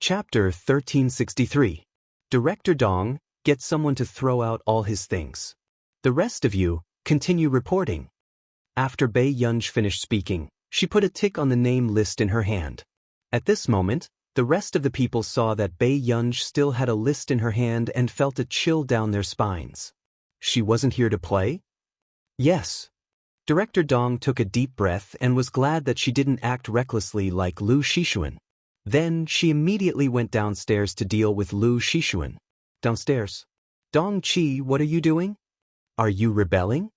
Chapter 1363. Director Dong, get someone to throw out all his things. The rest of you, continue reporting. After Bei Yunj finished speaking, she put a tick on the name list in her hand. At this moment, the rest of the people saw that Bei Yunj still had a list in her hand and felt a chill down their spines. She wasn't here to play? Yes. Director Dong took a deep breath and was glad that she didn't act recklessly like Lu Shixuan. Then she immediately went downstairs to deal with Lu Shixuan. Downstairs. Dong Qi, what are you doing? Are you rebelling?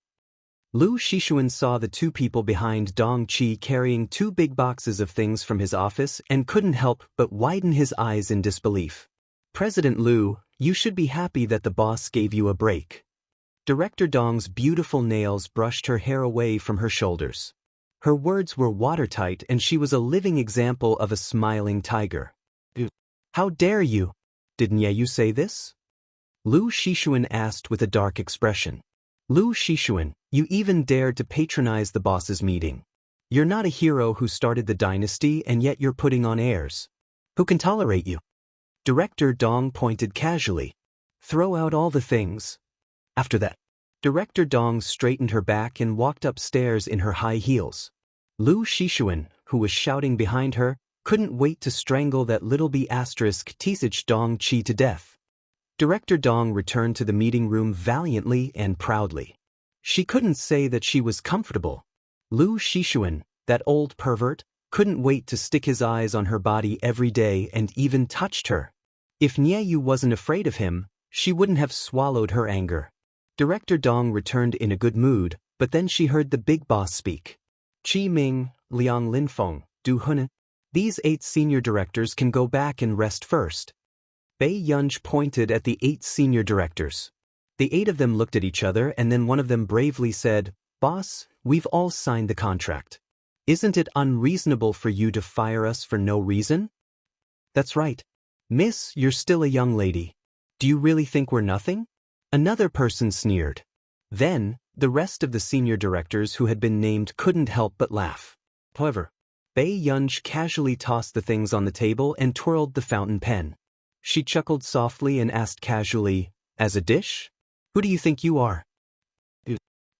Lu Shixuan saw the two people behind Dong Qi carrying two big boxes of things from his office and couldn't help but widen his eyes in disbelief. President Lu, you should be happy that the boss gave you a break. Director Dong's beautiful nails brushed her hair away from her shoulders. Her words were watertight and she was a living example of a smiling tiger. How dare you? Didn't you say this? Lu Shixuan asked with a dark expression. Lu Shixuan, you even dared to patronize the boss's meeting. You're not a hero who started the dynasty and yet you're putting on airs. Who can tolerate you? Director Dong pointed casually. Throw out all the things. After that, Director Dong straightened her back and walked upstairs in her high heels. Lu Shixuan, who was shouting behind her, couldn't wait to strangle that little B***tisich Dong Qi to death. Director Dong returned to the meeting room valiantly and proudly. She couldn't say that she was comfortable. Lu Shixuan, that old pervert, couldn't wait to stick his eyes on her body every day and even touched her. If Nieyu wasn't afraid of him, she wouldn't have swallowed her anger. Director Dong returned in a good mood, but then she heard the big boss speak. Qi Ming, Liang Linfeng, Du Hunan. These 8 senior directors can go back and rest first. Bei Yunj pointed at the 8 senior directors. The 8 of them looked at each other and then one of them bravely said, Boss, we've all signed the contract. Isn't it unreasonable for you to fire us for no reason? That's right. Miss, you're still a young lady. Do you really think we're nothing? Another person sneered. Then, the rest of the senior directors who had been named couldn't help but laugh. However, Bei Yunj casually tossed the things on the table and twirled the fountain pen. She chuckled softly and asked casually, As a dish? Who do you think you are?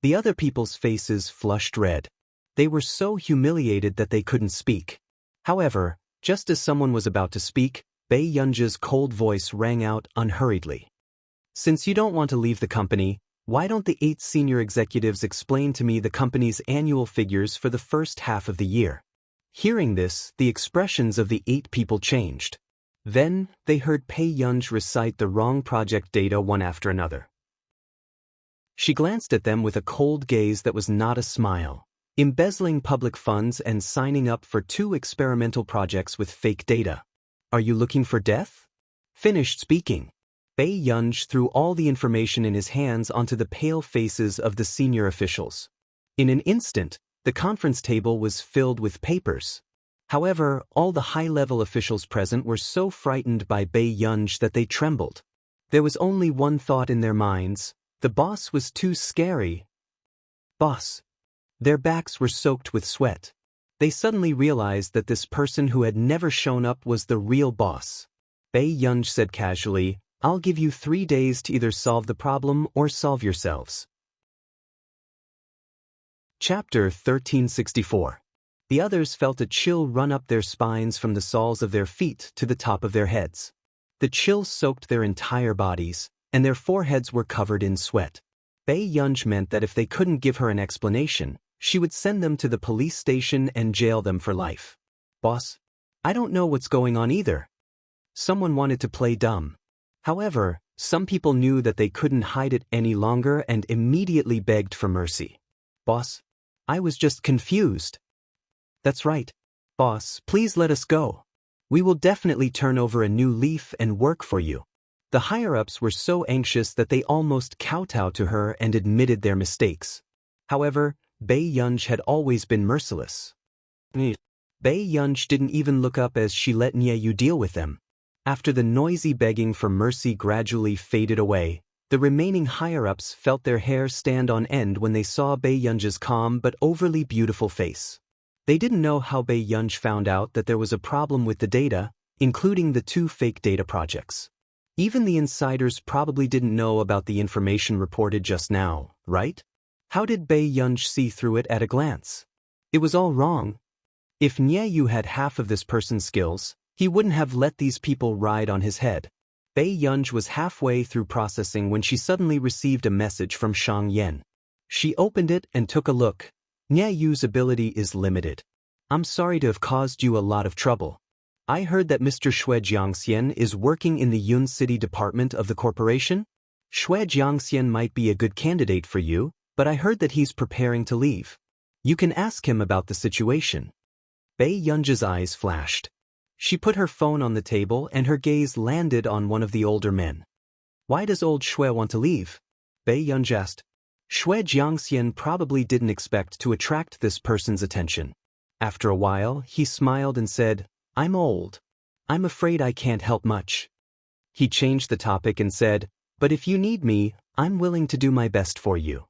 The other people's faces flushed red. They were so humiliated that they couldn't speak. However, just as someone was about to speak, Bei Yunj's cold voice rang out unhurriedly. Since you don't want to leave the company, why don't the 8 senior executives explain to me the company's annual figures for the first half of the year? Hearing this, the expressions of the 8 people changed. Then, they heard Bei Yunj recite the wrong project data one after another. She glanced at them with a cold gaze that was not a smile. Embezzling public funds and signing up for 2 experimental projects with fake data. Are you looking for death? Finished speaking. Bei Yunj threw all the information in his hands onto the pale faces of the senior officials. In an instant, the conference table was filled with papers. However, all the high-level officials present were so frightened by Bei Yunj that they trembled. There was only one thought in their minds: the boss was too scary. Boss. Their backs were soaked with sweat. They suddenly realized that this person who had never shown up was the real boss. Bei Yunj said casually, I'll give you 3 days to either solve the problem or solve yourselves. Chapter 1364. The others felt a chill run up their spines from the soles of their feet to the top of their heads. The chill soaked their entire bodies, and their foreheads were covered in sweat. Bei Yunj meant that if they couldn't give her an explanation, she would send them to the police station and jail them for life. Boss, I don't know what's going on either. Someone wanted to play dumb. However, some people knew that they couldn't hide it any longer and immediately begged for mercy. Boss, I was just confused. That's right. Boss, please let us go. We will definitely turn over a new leaf and work for you. The higher-ups were so anxious that they almost kowtowed to her and admitted their mistakes. However, Bei Yunj had always been merciless. Bei Yunj didn't even look up as she let Nieyu deal with them. After the noisy begging for mercy gradually faded away, the remaining higher-ups felt their hair stand on end when they saw Bei Yunj's calm but overly beautiful face. They didn't know how Bei Yunj found out that there was a problem with the data, including the 2 fake data projects. Even the insiders probably didn't know about the information reported just now, right? How did Bei Yunj see through it at a glance? It was all wrong. If Nye Yu had half of this person's skills, he wouldn't have let these people ride on his head. Bei Yunj was halfway through processing when she suddenly received a message from Shang Yan. She opened it and took a look. Nye Yu's ability is limited. I'm sorry to have caused you a lot of trouble. I heard that Mr. Xue Jiangxian is working in the Yun City department of the corporation. Xue Jiangxian might be a good candidate for you, but I heard that he's preparing to leave. You can ask him about the situation. Bei Yunj's eyes flashed. She put her phone on the table and her gaze landed on one of the older men. Why does old Xue want to leave? Bei Yunj asked. Xue Jiangxian probably didn't expect to attract this person's attention. After a while, he smiled and said, I'm old. I'm afraid I can't help much. He changed the topic and said, but if you need me, I'm willing to do my best for you.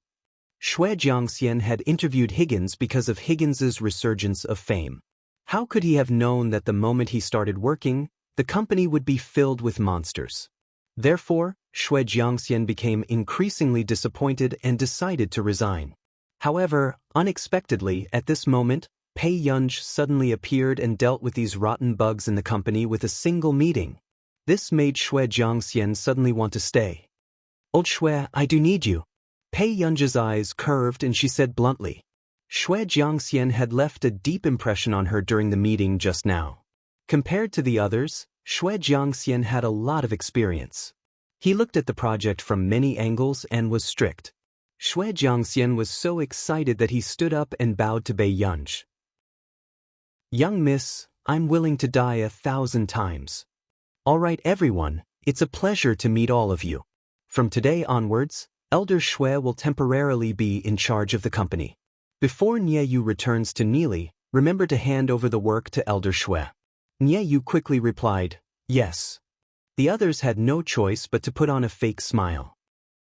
Xue Jiangxian had interviewed Higgins because of Higgins's resurgence of fame. How could he have known that the moment he started working, the company would be filled with monsters? Therefore, Xue Jiangxian became increasingly disappointed and decided to resign. However, unexpectedly, at this moment, Bei Yunj suddenly appeared and dealt with these rotten bugs in the company with a single meeting. This made Xue Jiangxian suddenly want to stay. Old Xue, I do need you. Bei Yunj's eyes curved and she said bluntly. Xue Jiangxian had left a deep impression on her during the meeting just now. Compared to the others, Xue Jiangxian had a lot of experience. He looked at the project from many angles and was strict. Xue Jiangxian was so excited that he stood up and bowed to Bei Yunj. Young miss, I'm willing to die 1,000 times. All right everyone, it's a pleasure to meet all of you. From today onwards, Elder Xue will temporarily be in charge of the company. Before Nye Yu returns to Neely, remember to hand over the work to Elder Xue. Nye Yu quickly replied, yes. The others had no choice but to put on a fake smile.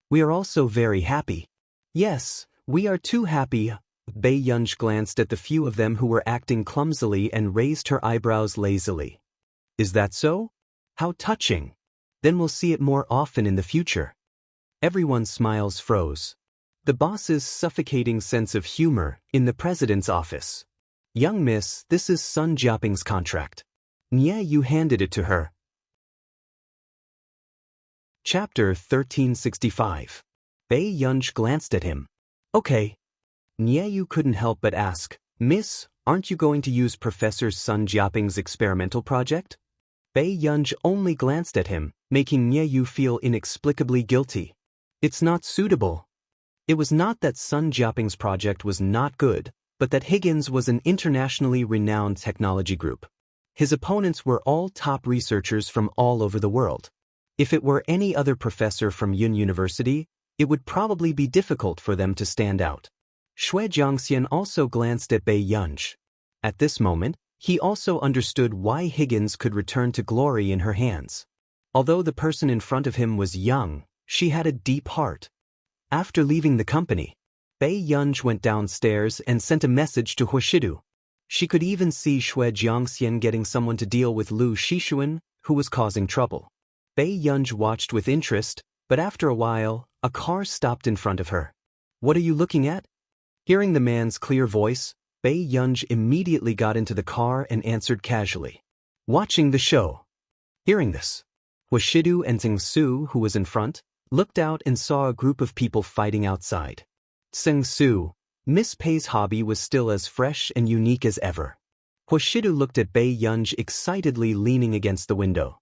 We are also very happy. Yes, we are too happy. Bei Yunj glanced at the few of them who were acting clumsily and raised her eyebrows lazily. Is that so? How touching. Then we'll see it more often in the future. Everyone's smiles froze. The boss's suffocating sense of humor in the president's office. Young miss, this is Sun Jiaping's contract. Nye Yu handed it to her. Chapter 1365. Bei Yunj glanced at him. Okay. Nye Yu couldn't help but ask, Miss, aren't you going to use Professor Sun Jiaping's experimental project? Bei Yunj only glanced at him, making Nye Yu feel inexplicably guilty. It's not suitable. It was not that Sun Jiaping's project was not good, but that Higgins was an internationally renowned technology group. His opponents were all top researchers from all over the world. If it were any other professor from Yun University, it would probably be difficult for them to stand out. Xue Jiangxian also glanced at Bei Yunj. At this moment, he also understood why Higgins could return to glory in her hands. Although the person in front of him was young, she had a deep heart. After leaving the company, Bei Yunj went downstairs and sent a message to Huashidu. She could even see Xue Jiangxian getting someone to deal with Lu Xishuan, who was causing trouble. Bei Yunj watched with interest, but after a while, a car stopped in front of her. What are you looking at? Hearing the man's clear voice, Bei Yunj immediately got into the car and answered casually. Watching the show. Hearing this, Huashidu and Tseng Su, who was in front, looked out and saw a group of people fighting outside. Tseng Su, Miss Pei's hobby was still as fresh and unique as ever. Huashidu looked at Bei Yunj excitedly leaning against the window.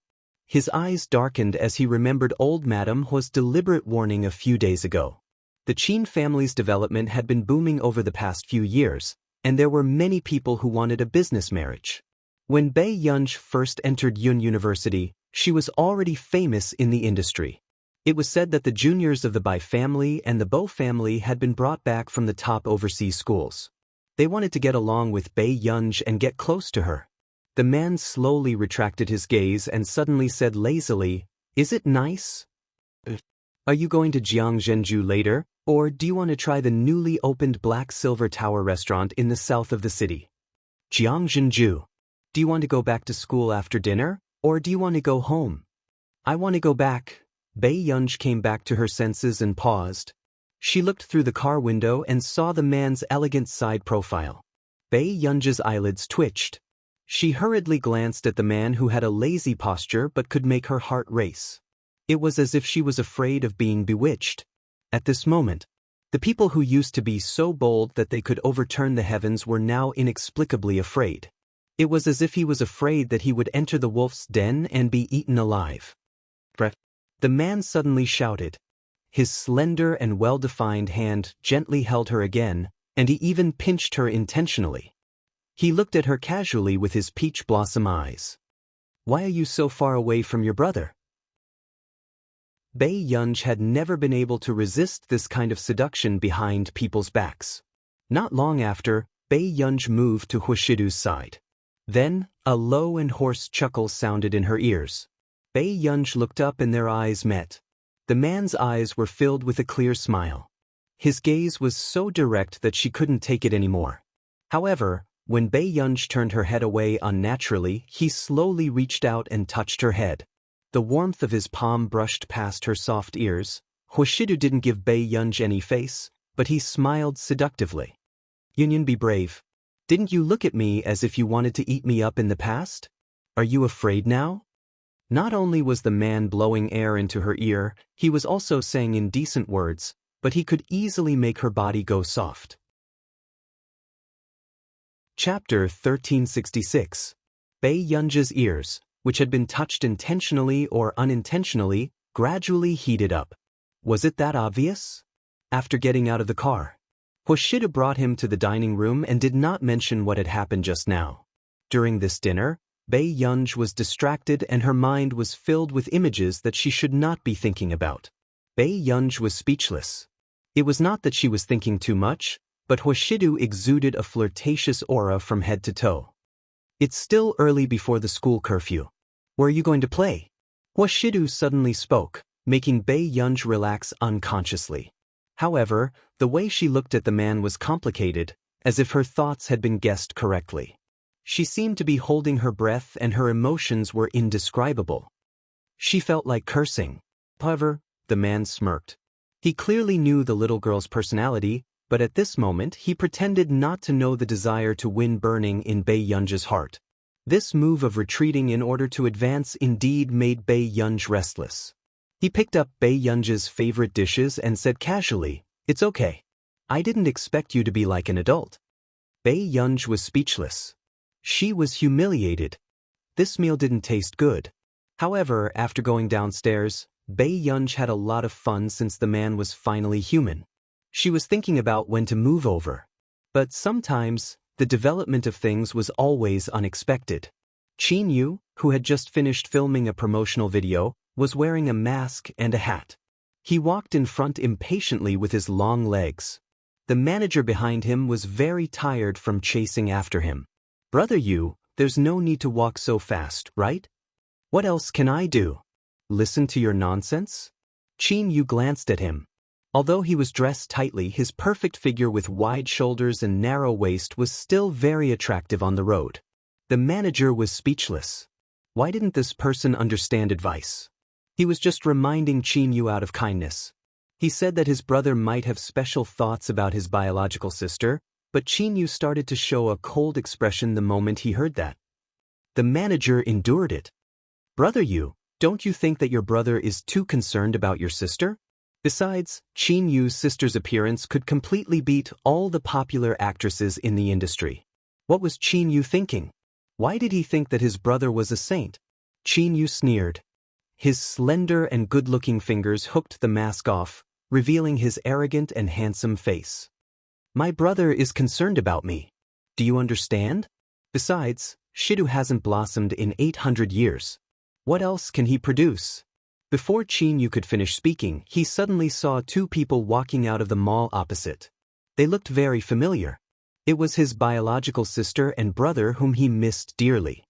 His eyes darkened as he remembered old Madame Hua's deliberate warning a few days ago. The Qin family's development had been booming over the past few years, and there were many people who wanted a business marriage. When Bei Yunj first entered Yun University, she was already famous in the industry. It was said that the juniors of the Bai family and the Bo family had been brought back from the top overseas schools. They wanted to get along with Bei Yunj and get close to her. The man slowly retracted his gaze and suddenly said lazily, "Is it nice? Are you going to Jiangzhenju later, or do you want to try the newly opened Black Silver Tower restaurant in the south of the city? Jiangzhenju. Do you want to go back to school after dinner, Or do you want to go home? I want to go back. Bei Yunj came back to her senses and paused. She looked through the car window and saw the man's elegant side profile. Bei Yunj's eyelids twitched. She hurriedly glanced at the man who had a lazy posture but could make her heart race. It was as if she was afraid of being bewitched. At this moment, the people who used to be so bold that they could overturn the heavens were now inexplicably afraid. It was as if he was afraid that he would enter the wolf's den and be eaten alive. The man suddenly shouted. His slender and well-defined hand gently held her again, and he even pinched her intentionally. He looked at her casually with his peach blossom eyes. Why are you so far away from your brother? Bei Yunj had never been able to resist this kind of seduction behind people's backs. Not long after, Bei Yunj moved to Huashidu's side. Then, a low and hoarse chuckle sounded in her ears. Bei Yunj looked up and their eyes met. The man's eyes were filled with a clear smile. His gaze was so direct that she couldn't take it anymore. However, when Bei Yunj turned her head away unnaturally, he slowly reached out and touched her head. The warmth of his palm brushed past her soft ears. Huashidu didn't give Bei Yunj any face, but he smiled seductively. Yunyan, be brave. Didn't you look at me as if you wanted to eat me up in the past? Are you afraid now? Not only was the man blowing air into her ear, he was also saying indecent words, but he could easily make her body go soft. Chapter 1366. Bei Yunj's ears, which had been touched intentionally or unintentionally, gradually heated up. Was it that obvious? After getting out of the car, Huashidu brought him to the dining room and did not mention what had happened just now. During this dinner, Bei Yunj was distracted and her mind was filled with images that she should not be thinking about. Bei Yunj was speechless. It was not that she was thinking too much, but Huashidu exuded a flirtatious aura from head to toe. It's still early before the school curfew. Where are you going to play? Huashidu suddenly spoke, making Bei Yunj relax unconsciously. However, the way she looked at the man was complicated, as if her thoughts had been guessed correctly. She seemed to be holding her breath and her emotions were indescribable. She felt like cursing. However, the man smirked. He clearly knew the little girl's personality, but at this moment he pretended not to know the desire to win burning in Bei Yunj's heart. This move of retreating in order to advance indeed made Bei Yunj restless. He picked up Bei Yunj's favorite dishes and said casually, "It's okay. I didn't expect you to be like an adult." Bei Yunj was speechless. She was humiliated. This meal didn't taste good. However, after going downstairs, Bei Yunj had a lot of fun since the man was finally human. She was thinking about when to move over. But sometimes, the development of things was always unexpected. Qin Yu, who had just finished filming a promotional video, was wearing a mask and a hat. He walked in front impatiently with his long legs. The manager behind him was very tired from chasing after him. "Brother Yu, there's no need to walk so fast, right? What else can I do? Listen to your nonsense?" Qin Yu glanced at him. Although he was dressed tightly, his perfect figure with wide shoulders and narrow waist was still very attractive on the road. The manager was speechless. Why didn't this person understand advice? He was just reminding Qin Yu out of kindness. He said that his brother might have special thoughts about his biological sister, but Qin Yu started to show a cold expression the moment he heard that. The manager endured it. "Brother Yu, don't you think that your brother is too concerned about your sister? Besides, Qin Yu's sister's appearance could completely beat all the popular actresses in the industry." What was Qin Yu thinking? Why did he think that his brother was a saint? Qin Yu sneered. His slender and good-looking fingers hooked the mask off, revealing his arrogant and handsome face. "My brother is concerned about me. Do you understand? Besides, Shidu hasn't blossomed in 800 years. What else can he produce?" Before Qin Yu could finish speaking, he suddenly saw two people walking out of the mall opposite. They looked very familiar. It was his biological sister and brother whom he missed dearly.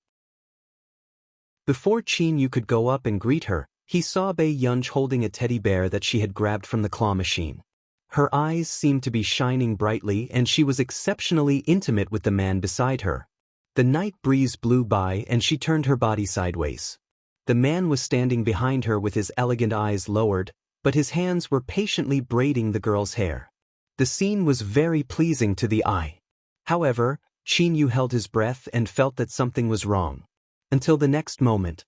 Before Qin Yu could go up and greet her, he saw Bei Yunj holding a teddy bear that she had grabbed from the claw machine. Her eyes seemed to be shining brightly and she was exceptionally intimate with the man beside her. The night breeze blew by and she turned her body sideways. The man was standing behind her with his elegant eyes lowered, but his hands were patiently braiding the girl's hair. The scene was very pleasing to the eye. However, Qin Yu held his breath and felt that something was wrong. Until the next moment.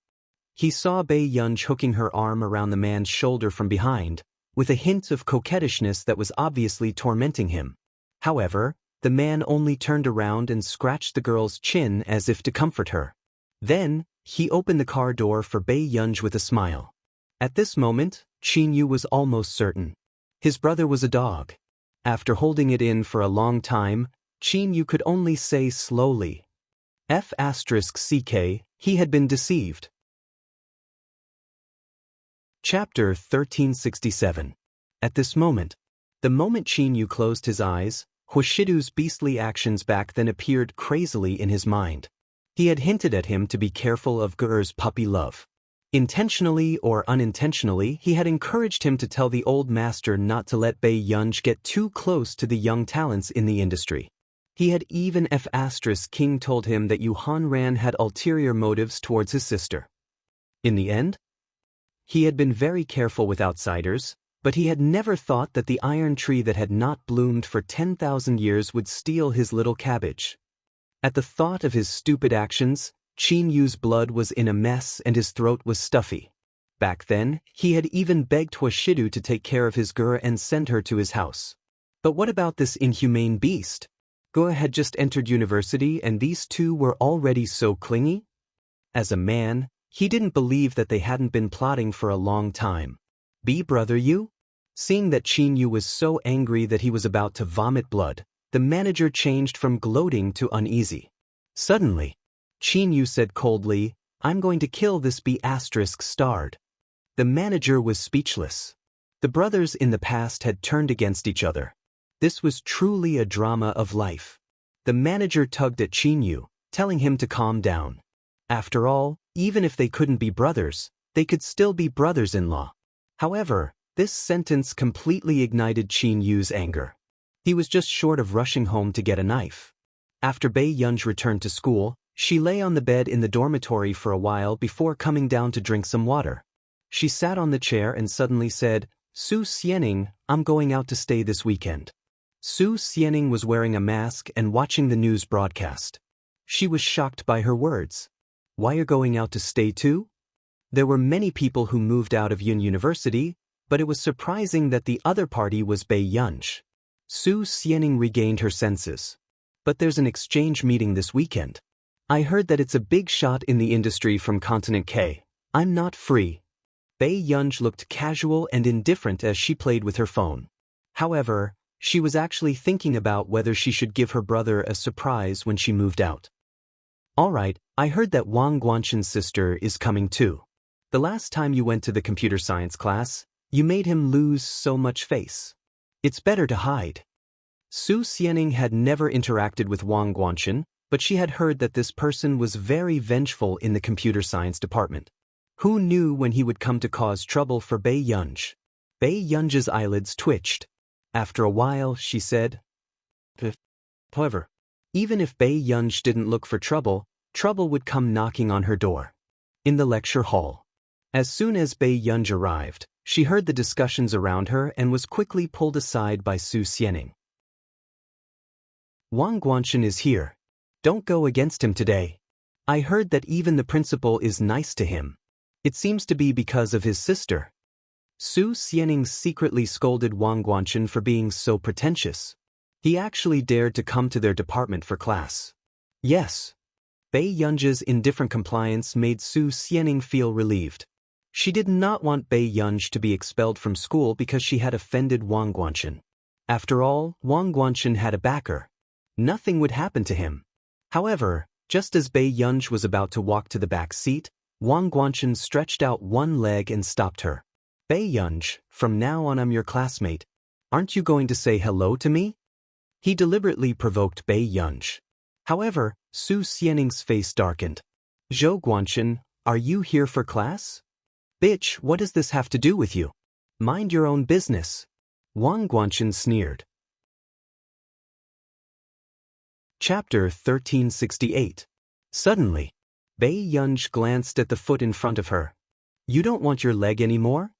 He saw Bei Yunj hooking her arm around the man's shoulder from behind, with a hint of coquettishness that was obviously tormenting him. However, the man only turned around and scratched the girl's chin as if to comfort her. Then, he opened the car door for Bei Yunj with a smile. At this moment, Qin Yu was almost certain. His brother was a dog. After holding it in for a long time, Qin Yu could only say slowly, F***ck, he had been deceived. Chapter 1367. At this moment. The moment Qin Yu closed his eyes, Huashidu's beastly actions back then appeared crazily in his mind. He had hinted at him to be careful of Ge'er's puppy love. Intentionally or unintentionally, he had encouraged him to tell the old master not to let Bei Yunj get too close to the young talents in the industry. He had even King told him that Yu Hanran had ulterior motives towards his sister. In the end, he had been very careful with outsiders, but he had never thought that the iron tree that had not bloomed for 10,000 years would steal his little cabbage. At the thought of his stupid actions, Qin Yu's blood was in a mess and his throat was stuffy. Back then, he had even begged Huashidu to take care of his Ge and send her to his house. But what about this inhumane beast? Ge had just entered university and these two were already so clingy? As a man, he didn't believe that they hadn't been plotting for a long time. Be brother Yu? Seeing that Qin Yu was so angry that he was about to vomit blood, the manager changed from gloating to uneasy. Suddenly, Qin Yu said coldly, I'm going to kill this B******. The manager was speechless. The brothers in the past had turned against each other. This was truly a drama of life. The manager tugged at Qin Yu, telling him to calm down. After all, even if they couldn't be brothers, they could still be brothers-in-law. However, this sentence completely ignited Qin Yu's anger. He was just short of rushing home to get a knife. After Bei Yunj returned to school, she lay on the bed in the dormitory for a while before coming down to drink some water. She sat on the chair and suddenly said, Su Xianing, I'm going out to stay this weekend. Su Xianing was wearing a mask and watching the news broadcast. She was shocked by her words. Why you're going out to stay too? There were many people who moved out of Yun University, but it was surprising that the other party was Bei Yunj. Su Xianing regained her senses. But there's an exchange meeting this weekend. I heard that it's a big shot in the industry from Continent K. I'm not free. Bei Yunj looked casual and indifferent as she played with her phone. However, she was actually thinking about whether she should give her brother a surprise when she moved out. Alright, I heard that Wang Guanxin's sister is coming too. The last time you went to the computer science class, you made him lose so much face. It's better to hide. Su Xianing had never interacted with Wang Guanxin, but she had heard that this person was very vengeful in the computer science department. Who knew when he would come to cause trouble for Bei Yunj? Bei Yunj's eyelids twitched. After a while, she said, However, even if Bei Yunj didn't look for trouble, trouble would come knocking on her door. In the lecture hall. As soon as Bei Yunj arrived, she heard the discussions around her and was quickly pulled aside by Su Xianing. Wang Guanxin is here. Don't go against him today. I heard that even the principal is nice to him. It seems to be because of his sister. Su Xianing secretly scolded Wang Guanxin for being so pretentious. He actually dared to come to their department for class. Yes. Bei Yunj's indifferent compliance made Su Xianing feel relieved. She did not want Bei Yunj to be expelled from school because she had offended Wang Guanxin. After all, Wang Guanxin had a backer. Nothing would happen to him. However, just as Bei Yunj was about to walk to the back seat, Wang Guanxin stretched out one leg and stopped her. Bei Yunj, from now on I'm your classmate. Aren't you going to say hello to me? He deliberately provoked Bei Yunj. However, Su Xianing's face darkened. Zhou Guanxin, are you here for class? Bitch, what does this have to do with you? Mind your own business. Wang Guanxin sneered. Chapter 1368. Suddenly, Bei Yunj glanced at the foot in front of her. You don't want your leg anymore?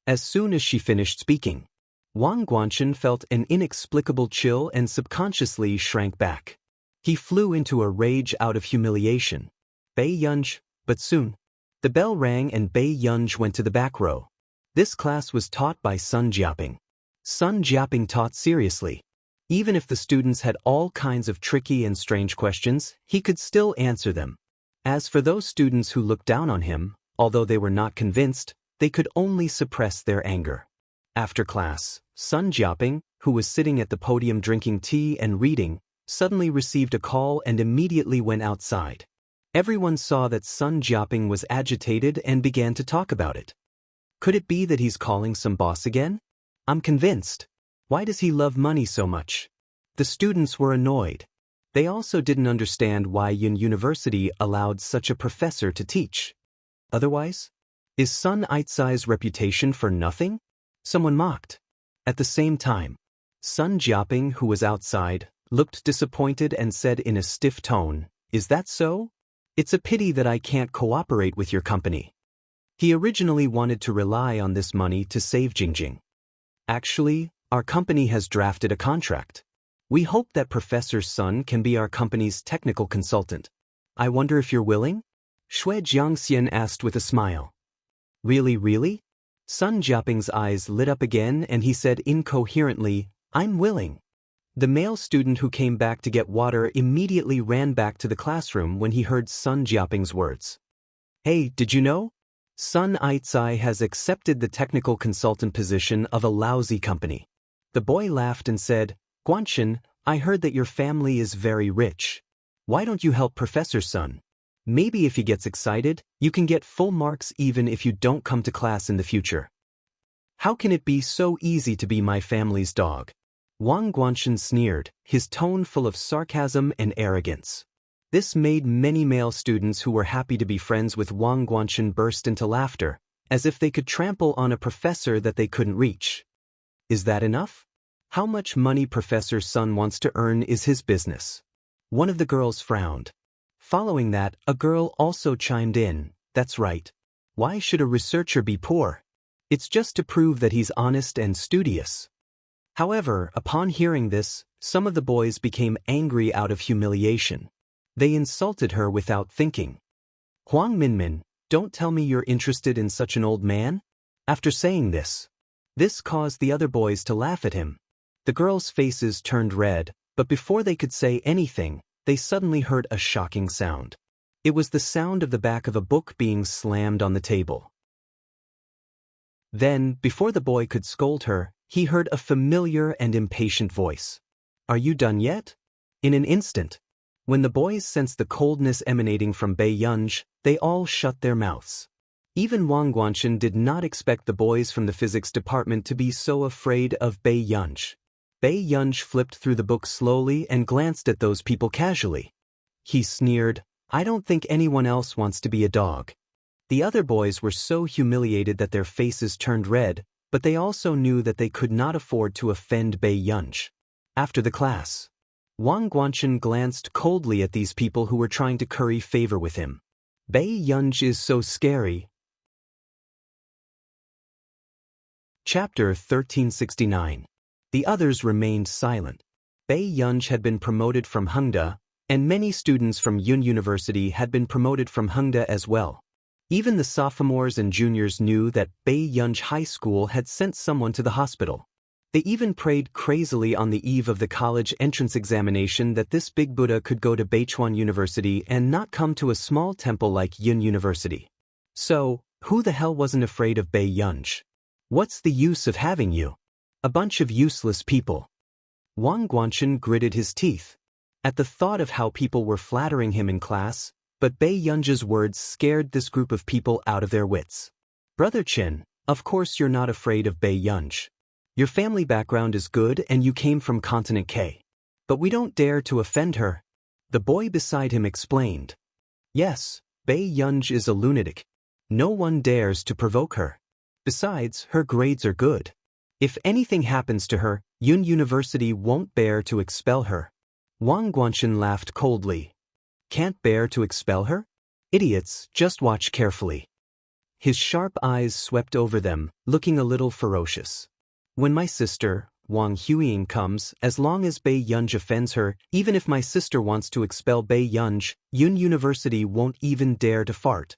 As soon as she finished speaking, Wang Guanchen felt an inexplicable chill and subconsciously shrank back. He flew into a rage out of humiliation. Bei Yunj, but soon. The bell rang and Bei Yunj went to the back row. This class was taught by Sun Jiaping. Sun Jiaping taught seriously. Even if the students had all kinds of tricky and strange questions, he could still answer them. As for those students who looked down on him, although they were not convinced, they could only suppress their anger. After class, Sun Jiaping, who was sitting at the podium drinking tea and reading, suddenly received a call and immediately went outside. Everyone saw that Sun Jiaping was agitated and began to talk about it. Could it be that he's calling some boss again? I'm convinced. Why does he love money so much? The students were annoyed. They also didn't understand why University allowed such a professor to teach. Otherwise, is Sun Aitzai's reputation for nothing? Someone mocked. At the same time, Sun Jiaping, who was outside, looked disappointed and said in a stiff tone, Is that so? It's a pity that I can't cooperate with your company. He originally wanted to rely on this money to save Jingjing. Actually, our company has drafted a contract. We hope that Professor Sun can be our company's technical consultant. I wonder if you're willing? Shui Jiangxian asked with a smile. Really? Sun Jiaping's eyes lit up again and he said incoherently, I'm willing. The male student who came back to get water immediately ran back to the classroom when he heard Sun Jiaping's words. Hey, did you know? Sun Aitzai has accepted the technical consultant position of a lousy company. The boy laughed and said, Guanchen, I heard that your family is very rich. Why don't you help Professor Sun? Maybe if he gets excited, you can get full marks even if you don't come to class in the future. How can it be so easy to be my family's dog? Wang Guanchen sneered, his tone full of sarcasm and arrogance. This made many male students who were happy to be friends with Wang Guanchen burst into laughter, as if they could trample on a professor that they couldn't reach. Is that enough? How much money Professor Sun wants to earn is his business. One of the girls frowned. Following that, a girl also chimed in, That's right. Why should a researcher be poor? It's just to prove that he's honest and studious. However, upon hearing this, some of the boys became angry out of humiliation. They insulted her without thinking. Huang Minmin, don't tell me you're interested in such an old man? After saying this caused the other boys to laugh at him. The girls' faces turned red, but before they could say anything, they suddenly heard a shocking sound. It was the sound of the back of a book being slammed on the table. Then, before the boy could scold her, he heard a familiar and impatient voice. Are you done yet? In an instant, when the boys sensed the coldness emanating from Bei Yunj, they all shut their mouths. Even Wang Guanchen did not expect the boys from the physics department to be so afraid of Bei Yunj. Bei Yunj flipped through the book slowly and glanced at those people casually. He sneered, I don't think anyone else wants to be a dog. The other boys were so humiliated that their faces turned red, but they also knew that they could not afford to offend Bei Yunj. After the class, Wang Guanchen glanced coldly at these people who were trying to curry favor with him. Bei Yunj is so scary. Chapter 1369. The others remained silent. Bei Yunj had been promoted from Hengda, and many students from Yun University had been promoted from Hengda as well. Even the sophomores and juniors knew that Bei Yunj High School had sent someone to the hospital. They even prayed crazily on the eve of the college entrance examination that this big Buddha could go to Beichuan University and not come to a small temple like Yun University. So, who the hell wasn't afraid of Bei Yunj? What's the use of having you? A bunch of useless people. Wang Guanchen gritted his teeth at the thought of how people were flattering him in class, but Bei Yunj's words scared this group of people out of their wits. Brother Chen, of course you're not afraid of Bei Yunj. Your family background is good and you came from Continent K. But we don't dare to offend her. The boy beside him explained. Yes, Bei Yunj is a lunatic. No one dares to provoke her. Besides, her grades are good. If anything happens to her, Yun University won't bear to expel her. Wang Guanchen laughed coldly. Can't bear to expel her? Idiots, just watch carefully. His sharp eyes swept over them, looking a little ferocious. When my sister, Wang Huiying, comes, as long as Bei Yunj offends her, even if my sister wants to expel Bei Yunj, Yun University won't even dare to fart.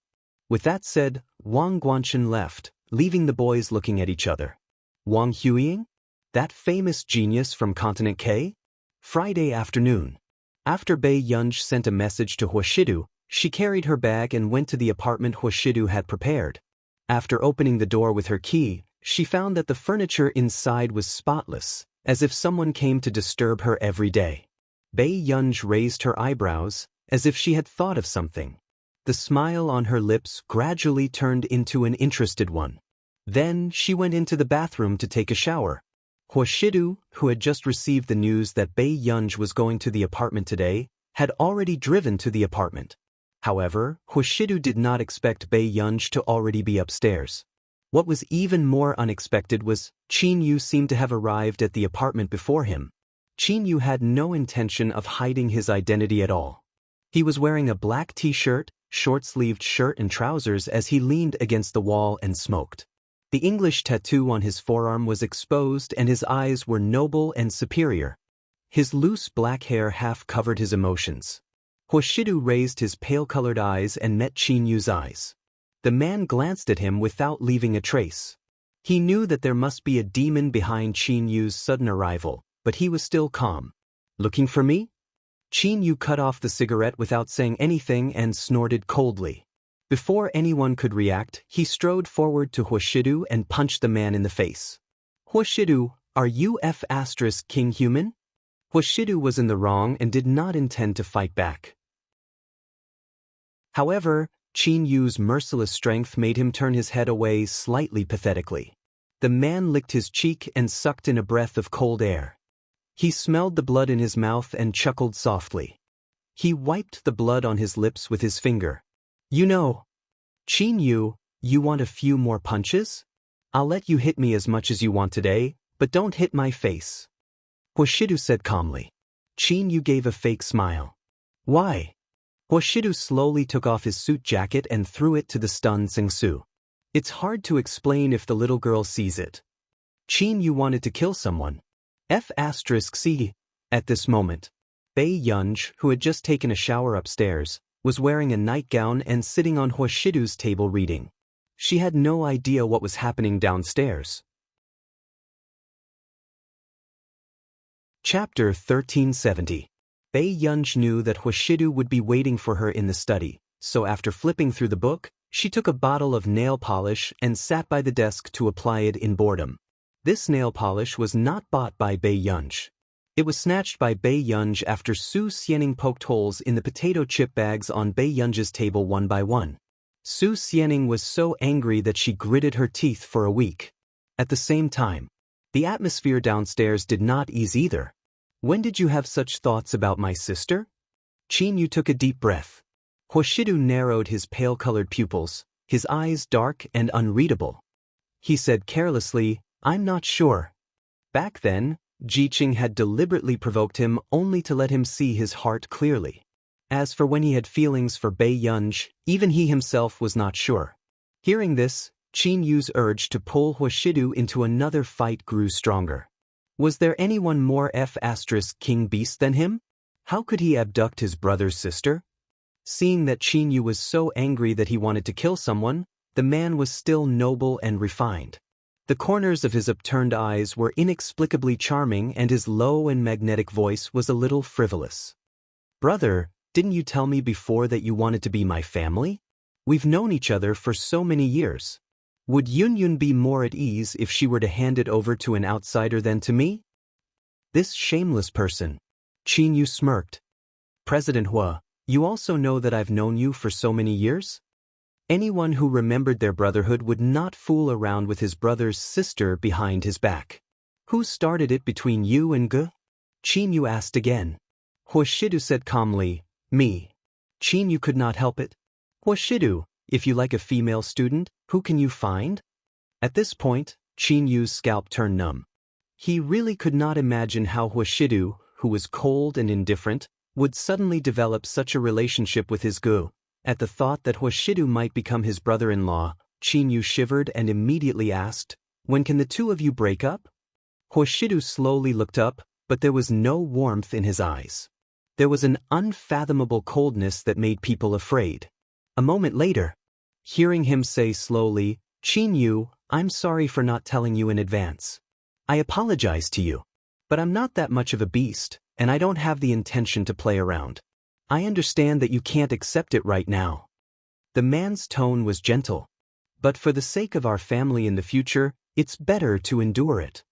With that said, Wang Guanchen left, leaving the boys looking at each other. Wang Huiying? That famous genius from Continent K? Friday afternoon. After Bei Yunj sent a message to Huashidu, she carried her bag and went to the apartment Huashidu had prepared. After opening the door with her key, she found that the furniture inside was spotless, as if someone came to disturb her every day. Bei Yunj raised her eyebrows, as if she had thought of something. The smile on her lips gradually turned into an interested one. Then she went into the bathroom to take a shower. Huashidu, who had just received the news that Bei Yunj was going to the apartment today, had already driven to the apartment. However, Huashidu did not expect Bei Yunj to already be upstairs. What was even more unexpected was Qin Yu seemed to have arrived at the apartment before him. Qin Yu had no intention of hiding his identity at all. He was wearing a black t-shirt, short-sleeved shirt and trousers as he leaned against the wall and smoked. The English tattoo on his forearm was exposed and his eyes were noble and superior. His loose black hair half covered his emotions. Huashidu raised his pale-colored eyes and met Qin Yu's eyes. The man glanced at him without leaving a trace. He knew that there must be a demon behind Qin Yu's sudden arrival, but he was still calm. Looking for me? Qin Yu cut off the cigarette without saying anything and snorted coldly. Before anyone could react, he strode forward to Huashidu and punched the man in the face. Huashidu, are you King human? Huashidu was in the wrong and did not intend to fight back. However, Qin Yu's merciless strength made him turn his head away slightly pathetically. The man licked his cheek and sucked in a breath of cold air. He smelled the blood in his mouth and chuckled softly. He wiped the blood on his lips with his finger. You know, Qin Yu, you want a few more punches? I'll let you hit me as much as you want today, but don't hit my face. Huashidu said calmly. Qin Yu gave a fake smile. Why? Huashidu slowly took off his suit jacket and threw it to the stunned Sengsu. It's hard to explain if the little girl sees it. Qin Yu wanted to kill someone. C. At this moment, Bei Yunj, who had just taken a shower upstairs, was wearing a nightgown and sitting on Huashidu's table reading. She had no idea what was happening downstairs. Chapter 1370. Bei Yunj knew that Huashidu would be waiting for her in the study, so after flipping through the book, she took a bottle of nail polish and sat by the desk to apply it in boredom. This nail polish was not bought by Bei Yunj. It was snatched by Bei Yunj after Su Xianing poked holes in the potato chip bags on Bei Yunj's table one by one. Su Xianing was so angry that she gritted her teeth for a week. At the same time, the atmosphere downstairs did not ease either. When did you have such thoughts about my sister? Qin Yu took a deep breath. Huashidu narrowed his pale-colored pupils, his eyes dark and unreadable. He said carelessly, I'm not sure. Back then, Jiqing had deliberately provoked him only to let him see his heart clearly. As for when he had feelings for Bei Yunj, even he himself was not sure. Hearing this, Qin Yu's urge to pull Huashidu into another fight grew stronger. Was there anyone more king beast than him? How could he abduct his brother's sister? Seeing that Qin Yu was so angry that he wanted to kill someone, the man was still noble and refined. The corners of his upturned eyes were inexplicably charming and his low and magnetic voice was a little frivolous. Brother, didn't you tell me before that you wanted to be my family? We've known each other for so many years. Would Yun be more at ease if she were to hand it over to an outsider than to me? This shameless person. Qin Yu smirked. President Hua, you also know that I've known you for so many years? Anyone who remembered their brotherhood would not fool around with his brother's sister behind his back. Who started it between you and Ge? Qin Yu asked again. Huashidu said calmly, me. Qin Yu could not help it. Huashidu, if you like a female student, who can you find? At this point, Qin Yu's scalp turned numb. He really could not imagine how Huashidu, who was cold and indifferent, would suddenly develop such a relationship with his Ge, At the thought that Huashidu might become his brother-in-law, Qin Yu shivered and immediately asked, "When can the two of you break up?" Huashidu slowly looked up, but there was no warmth in his eyes. There was an unfathomable coldness that made people afraid. A moment later, hearing him say slowly, "Qin Yu, I'm sorry for not telling you in advance. I apologize to you. But I'm not that much of a beast, and I don't have the intention to play around. I understand that you can't accept it right now." The man's tone was gentle. "But for the sake of our family in the future, it's better to endure it."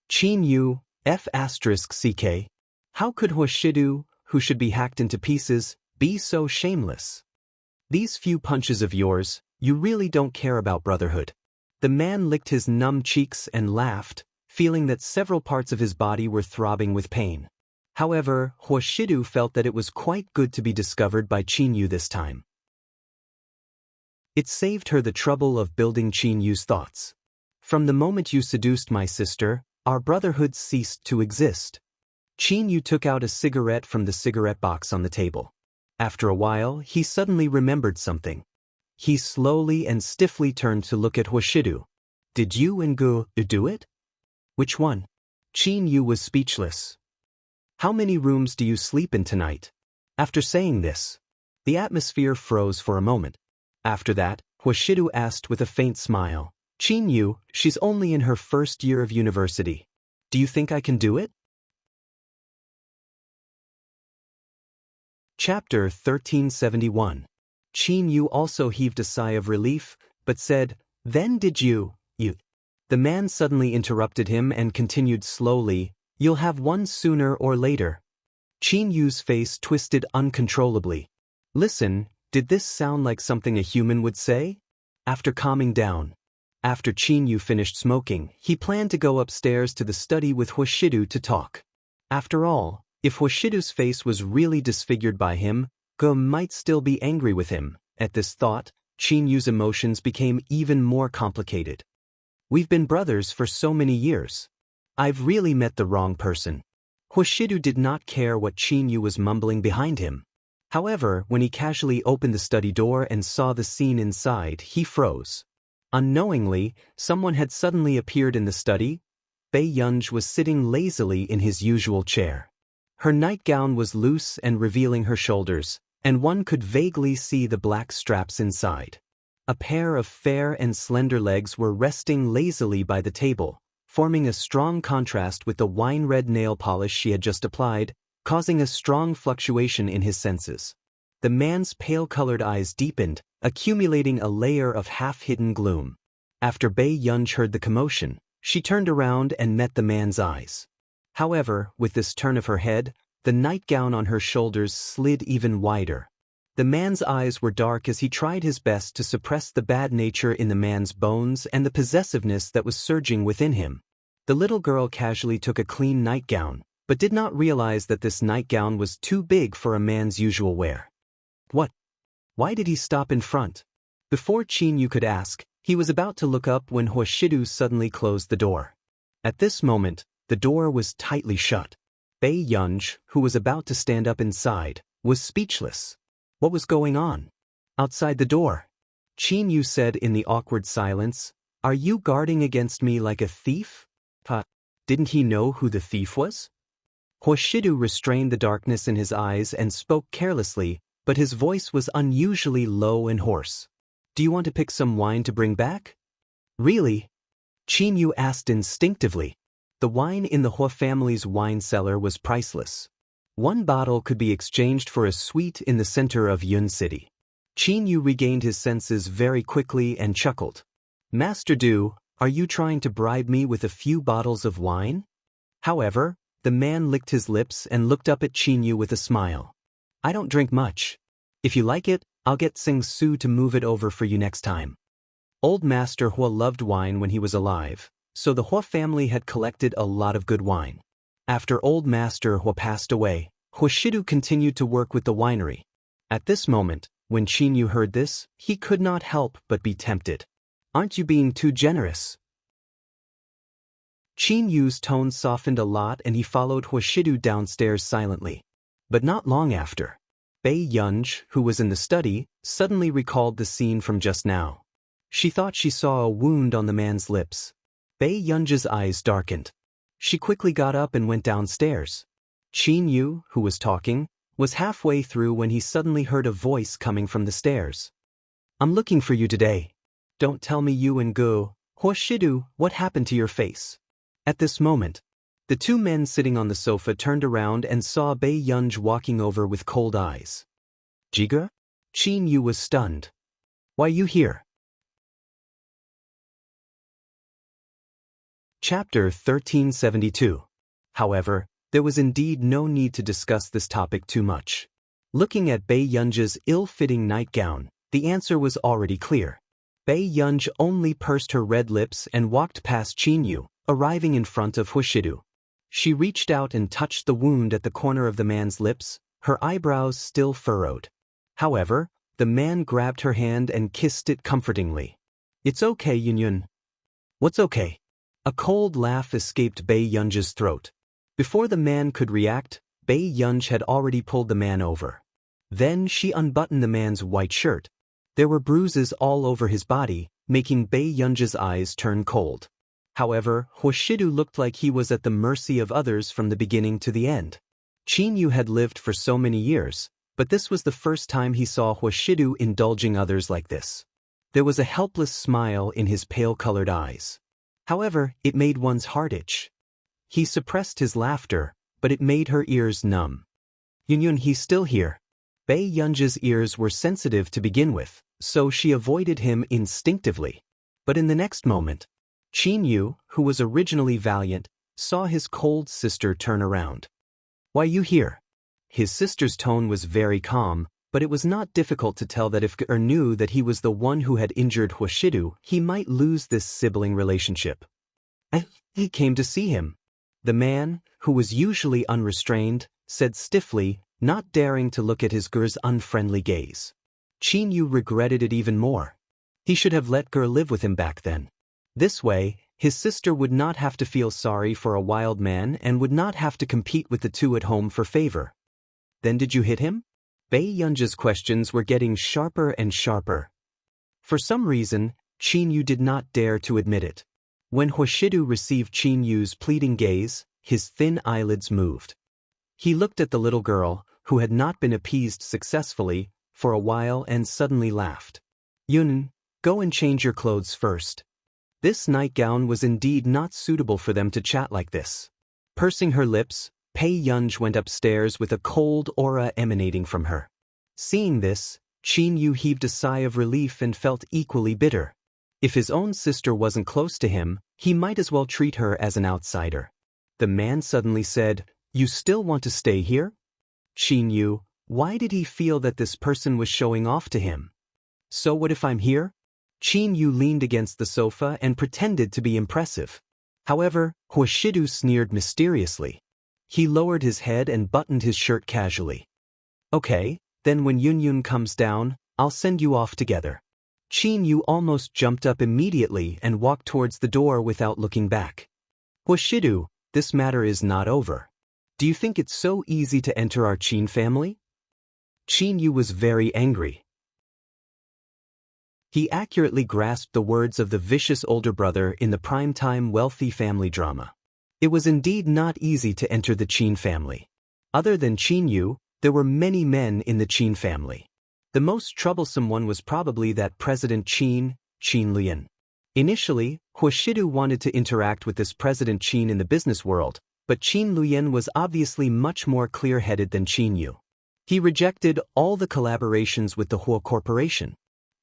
Qin Yu, F***ck. How could Huashidu, who should be hacked into pieces, be so shameless? These few punches of yours, you really don't care about brotherhood. The man licked his numb cheeks and laughed, feeling that several parts of his body were throbbing with pain. However, Huashidu felt that it was quite good to be discovered by Qin Yu this time. It saved her the trouble of building Qin Yu's thoughts. "From the moment you seduced my sister, our brotherhood ceased to exist." Qin Yu took out a cigarette from the cigarette box on the table. After a while, he suddenly remembered something. He slowly and stiffly turned to look at Huashidu. "Did you and Gu do it?" "Which one?" Qin Yu was speechless. "How many rooms do you sleep in tonight?" After saying this, the atmosphere froze for a moment. After that, Huashidu asked with a faint smile, "Qin Yu, she's only in her first year of university. Do you think I can do it?" Chapter 1371. Qin Yu also heaved a sigh of relief, but said, "Then did you?" The man suddenly interrupted him and continued slowly, "You'll have one sooner or later." Qin Yu's face twisted uncontrollably. "Listen, did this sound like something a human would say?" After calming down, after Qin Yu finished smoking, he planned to go upstairs to the study with Huashidu to talk. After all, if Huashidu's face was really disfigured by him, Gu might still be angry with him. At this thought, Qin Yu's emotions became even more complicated. "We've been brothers for so many years. I've really met the wrong person." Huashidu did not care what Qin Yu was mumbling behind him. However, when he casually opened the study door and saw the scene inside, he froze. Unknowingly, someone had suddenly appeared in the study. Bei Yunj was sitting lazily in his usual chair. Her nightgown was loose and revealing her shoulders, and one could vaguely see the black straps inside. A pair of fair and slender legs were resting lazily by the table, forming a strong contrast with the wine-red nail polish she had just applied, causing a strong fluctuation in his senses. The man's pale-colored eyes deepened, accumulating a layer of half-hidden gloom. After Bei Yunj heard the commotion, she turned around and met the man's eyes. However, with this turn of her head, the nightgown on her shoulders slid even wider. The man's eyes were dark as he tried his best to suppress the bad nature in the man's bones and the possessiveness that was surging within him. The little girl casually took a clean nightgown, but did not realize that this nightgown was too big for a man's usual wear. "What? Why did he stop in front?" Before Qin Yu could ask, he was about to look up when Huashidu suddenly closed the door. At this moment, the door was tightly shut. Bei Yunj, who was about to stand up inside, was speechless. What was going on? Outside the door, Qin Yu said in the awkward silence, "Are you guarding against me like a thief?" Didn't he know who the thief was? Huashidu restrained the darkness in his eyes and spoke carelessly, but his voice was unusually low and hoarse. "Do you want to pick some wine to bring back?" "Really?" Qin Yu asked instinctively. The wine in the Hua family's wine cellar was priceless. One bottle could be exchanged for a suite in the center of Yun City. Qin Yu regained his senses very quickly and chuckled. "Master Du, are you trying to bribe me with a few bottles of wine?" However, the man licked his lips and looked up at Qin Yu with a smile. "I don't drink much. If you like it, I'll get Sing Su to move it over for you next time." Old Master Hua loved wine when he was alive, so the Hua family had collected a lot of good wine. After Old Master Hua passed away, Huashidu continued to work with the winery. At this moment, when Qin Yu heard this, he could not help but be tempted. "Aren't you being too generous?" Qin Yu's tone softened a lot and he followed Huashidu downstairs silently. But not long after, Bei Yunj, who was in the study, suddenly recalled the scene from just now. She thought she saw a wound on the man's lips. Bei Yunj's eyes darkened. She quickly got up and went downstairs. Qin Yu, who was talking, was halfway through when he suddenly heard a voice coming from the stairs. "I'm looking for you today. Don't tell me you and Gu, Huoshidu, what happened to your face?" At this moment, the two men sitting on the sofa turned around and saw Bei Yunj walking over with cold eyes. "Jiga?" Qin Yu was stunned. "Why you here?" Chapter 1372. However, there was indeed no need to discuss this topic too much. Looking at Bei Yunj's ill-fitting nightgown, the answer was already clear. Bei Yunj only pursed her red lips and walked past Qin Yu, arriving in front of Huoshidu. She reached out and touched the wound at the corner of the man's lips, her eyebrows still furrowed. However, the man grabbed her hand and kissed it comfortingly. "It's okay, Yunyun." "What's okay?" A cold laugh escaped Bei Yunj's throat. Before the man could react, Bei Yunj had already pulled the man over. Then she unbuttoned the man's white shirt. There were bruises all over his body, making Bei Yunj's eyes turn cold. However, Huoshidu looked like he was at the mercy of others from the beginning to the end. Qin Yu had lived for so many years, but this was the first time he saw Huoshidu indulging others like this. There was a helpless smile in his pale-colored eyes. However, it made one's heart itch. He suppressed his laughter, but it made her ears numb. "Yunyun, he's still here." Bei Yunj's ears were sensitive to begin with, so she avoided him instinctively. But in the next moment, Qin Yu, who was originally valiant, saw his cold sister turn around. "Why you here?" His sister's tone was very calm, but it was not difficult to tell that if Ger knew that he was the one who had injured Huoshidu, he might lose this sibling relationship. He came to see him. The man, who was usually unrestrained, said stiffly, not daring to look at his Ger's unfriendly gaze. Qin Yu regretted it even more. He should have let Ger live with him back then. This way, his sister would not have to feel sorry for a wild man and would not have to compete with the two at home for favor. "Then did you hit him?" Bei Yunj's questions were getting sharper and sharper. For some reason, Qin Yu did not dare to admit it. When Huoshidu received Qin Yu's pleading gaze, his thin eyelids moved. He looked at the little girl, who had not been appeased successfully, for a while and suddenly laughed. "Yun, go and change your clothes first." This nightgown was indeed not suitable for them to chat like this. Pursing her lips, Bei Yunj went upstairs with a cold aura emanating from her. Seeing this, Qin Yu heaved a sigh of relief and felt equally bitter. If his own sister wasn't close to him, he might as well treat her as an outsider. The man suddenly said, "You still want to stay here?" Qin Yu, why did he feel that this person was showing off to him? "So what if I'm here?" Qin Yu leaned against the sofa and pretended to be impressive. However, Huoshidu sneered mysteriously. He lowered his head and buttoned his shirt casually. "Okay, then when Yunyun comes down, I'll send you off together." Qin Yu almost jumped up immediately and walked towards the door without looking back. "Huoshidu, this matter is not over. Do you think it's so easy to enter our Qin family?" Qin Yu was very angry. He accurately grasped the words of the vicious older brother in the primetime wealthy family drama. It was indeed not easy to enter the Qin family. Other than Qin Yu, there were many men in the Qin family. The most troublesome one was probably that President Qin Lin. Initially, Huoshidu wanted to interact with this President Qin in the business world, but Qin Lin was obviously much more clear-headed than Qin Yu. He rejected all the collaborations with the Huo Corporation.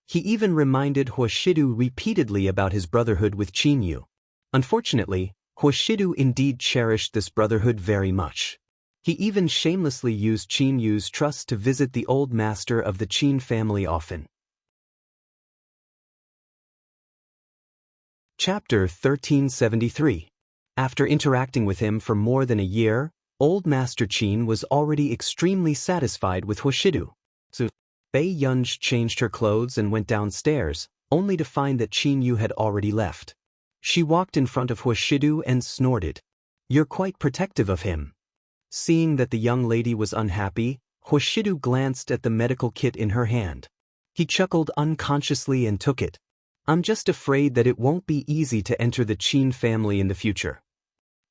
He even reminded Huoshidu repeatedly about his brotherhood with Qin Yu. Unfortunately, Huoshidu indeed cherished this brotherhood very much. He even shamelessly used Qin Yu's trust to visit the old master of the Qin family often. Chapter 1373. After interacting with him for more than a year, old Master Qin was already extremely satisfied with Huoshidu. So, Bei Yunj changed her clothes and went downstairs, only to find that Qin Yu had already left. She walked in front of Huoshidu and snorted. "You're quite protective of him." Seeing that the young lady was unhappy, Hoshidu glanced at the medical kit in her hand. He chuckled unconsciously and took it. I'm just afraid that it won't be easy to enter the Qin family in the future.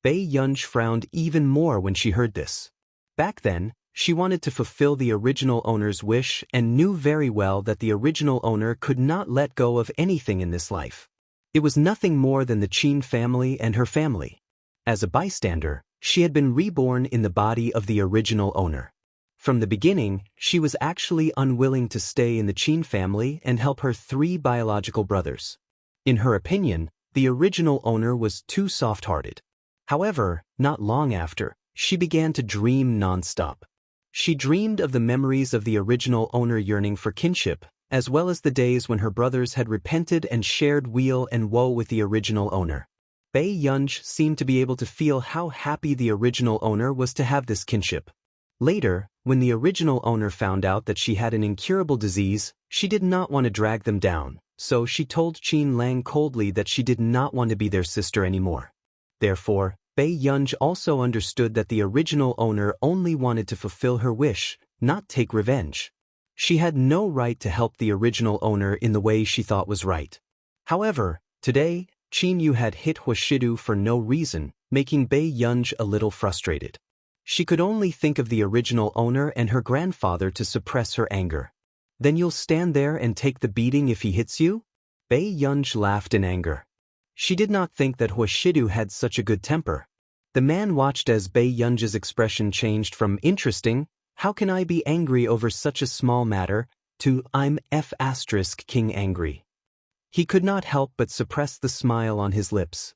Bei Yunj frowned even more when she heard this. Back then, she wanted to fulfill the original owner's wish and knew very well that the original owner could not let go of anything in this life. It was nothing more than the Qin family and her family. As a bystander, she had been reborn in the body of the original owner. From the beginning, she was actually unwilling to stay in the Qin family and help her 3 biological brothers. In her opinion, the original owner was too soft-hearted. However, not long after, she began to dream non-stop. She dreamed of the memories of the original owner yearning for kinship, as well as the days when her brothers had repented and shared weal and woe with the original owner. Bei Yunj seemed to be able to feel how happy the original owner was to have this kinship. Later, when the original owner found out that she had an incurable disease, she did not want to drag them down, so she told Qin Lang coldly that she did not want to be their sister anymore. Therefore, Bei Yunj also understood that the original owner only wanted to fulfill her wish, not take revenge. She had no right to help the original owner in the way she thought was right. However, today, Qin Yu had hit Hoshidu for no reason, making Bei Yunj a little frustrated. She could only think of the original owner and her grandfather to suppress her anger. Then you'll stand there and take the beating if he hits you? Bei Yunj laughed in anger. She did not think that Hoshidu had such a good temper. The man watched as Bei Yunj's expression changed from interesting, how can I be angry over such a small matter, to I'm King angry. He could not help but suppress the smile on his lips.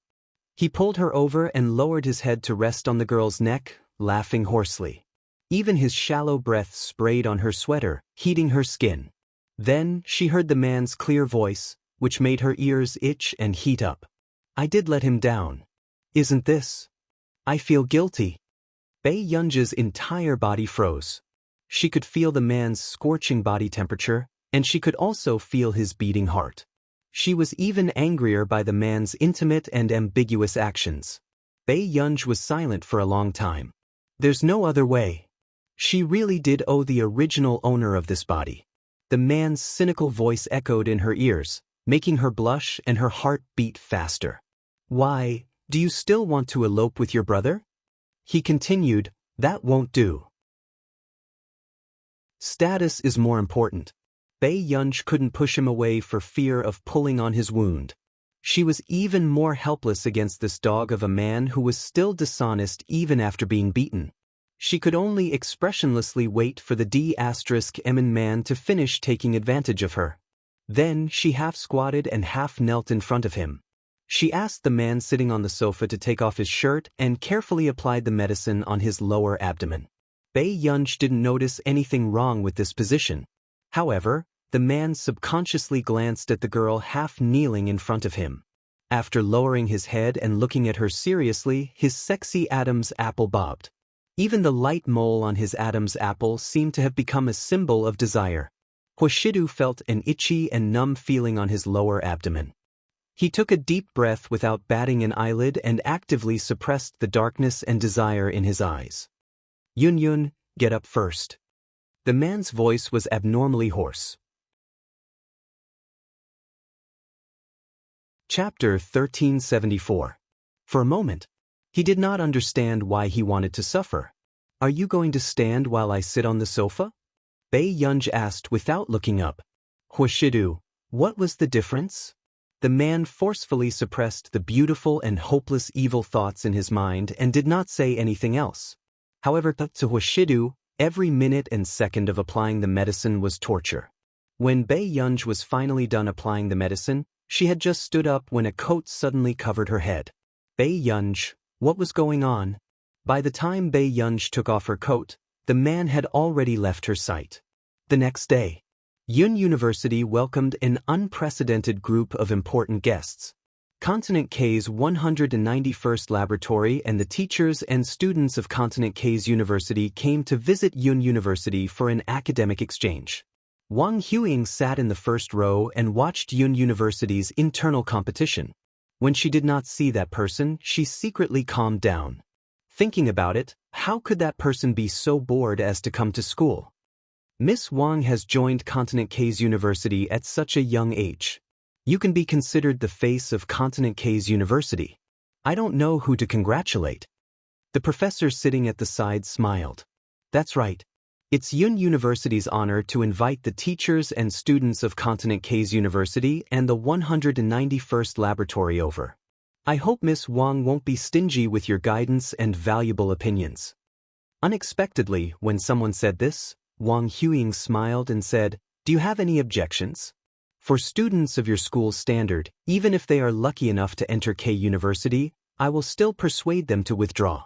He pulled her over and lowered his head to rest on the girl's neck, laughing hoarsely. Even his shallow breath sprayed on her sweater, heating her skin. Then she heard the man's clear voice, which made her ears itch and heat up. I did let him down. Isn't this? I feel guilty. Bei Yunj's entire body froze. She could feel the man's scorching body temperature, and she could also feel his beating heart. She was even angrier by the man's intimate and ambiguous actions. Bei Yunj was silent for a long time. There's no other way. She really did owe the original owner of this body. The man's cynical voice echoed in her ears, making her blush and her heart beat faster. Why, do you still want to elope with your brother? He continued, that won't do. Status is more important. Bei Yunj couldn't push him away for fear of pulling on his wound. She was even more helpless against this dog of a man who was still dishonest even after being beaten. She could only expressionlessly wait for the D*Emin man to finish taking advantage of her. Then she half squatted and half knelt in front of him. She asked the man sitting on the sofa to take off his shirt and carefully applied the medicine on his lower abdomen. Bei Yunj didn't notice anything wrong with this position. However, the man subconsciously glanced at the girl half kneeling in front of him. After lowering his head and looking at her seriously, his sexy Adam's apple bobbed. Even the light mole on his Adam's apple seemed to have become a symbol of desire. Hoshidu felt an itchy and numb feeling on his lower abdomen. He took a deep breath without batting an eyelid and actively suppressed the darkness and desire in his eyes. Yun, get up first. The man's voice was abnormally hoarse. Chapter 1374. For a moment, he did not understand why he wanted to suffer. Are you going to stand while I sit on the sofa? Bei Yunj asked without looking up. Hoshidu, what was the difference? The man forcefully suppressed the beautiful and hopeless evil thoughts in his mind and did not say anything else. However, to Hoshidu, every minute and second of applying the medicine was torture. When Bei Yunj was finally done applying the medicine, she had just stood up when a coat suddenly covered her head. Bei Yunj, what was going on? By the time Bei Yunj took off her coat, the man had already left her sight. The next day, Yun University welcomed an unprecedented group of important guests. Continent K's 191st Laboratory and the teachers and students of Continent K's University came to visit Yun University for an academic exchange. Wang Huing sat in the first row and watched Yun University's internal competition. When she did not see that person, she secretly calmed down. Thinking about it, How could that person be so bored as to come to school? Miss Wang has joined Continent K's university at such a young age. You can be considered the face of Continent K's university. I don't know who to congratulate. The professor sitting at the side smiled. That's right. It's Yun University's honor to invite the teachers and students of Continent K's university and the 191st laboratory over. I hope Miss Wang won't be stingy with your guidance and valuable opinions. Unexpectedly, when someone said this, Wang Huiying smiled and said, "Do you have any objections? For students of your school's standard, even if they are lucky enough to enter K University, I will still persuade them to withdraw."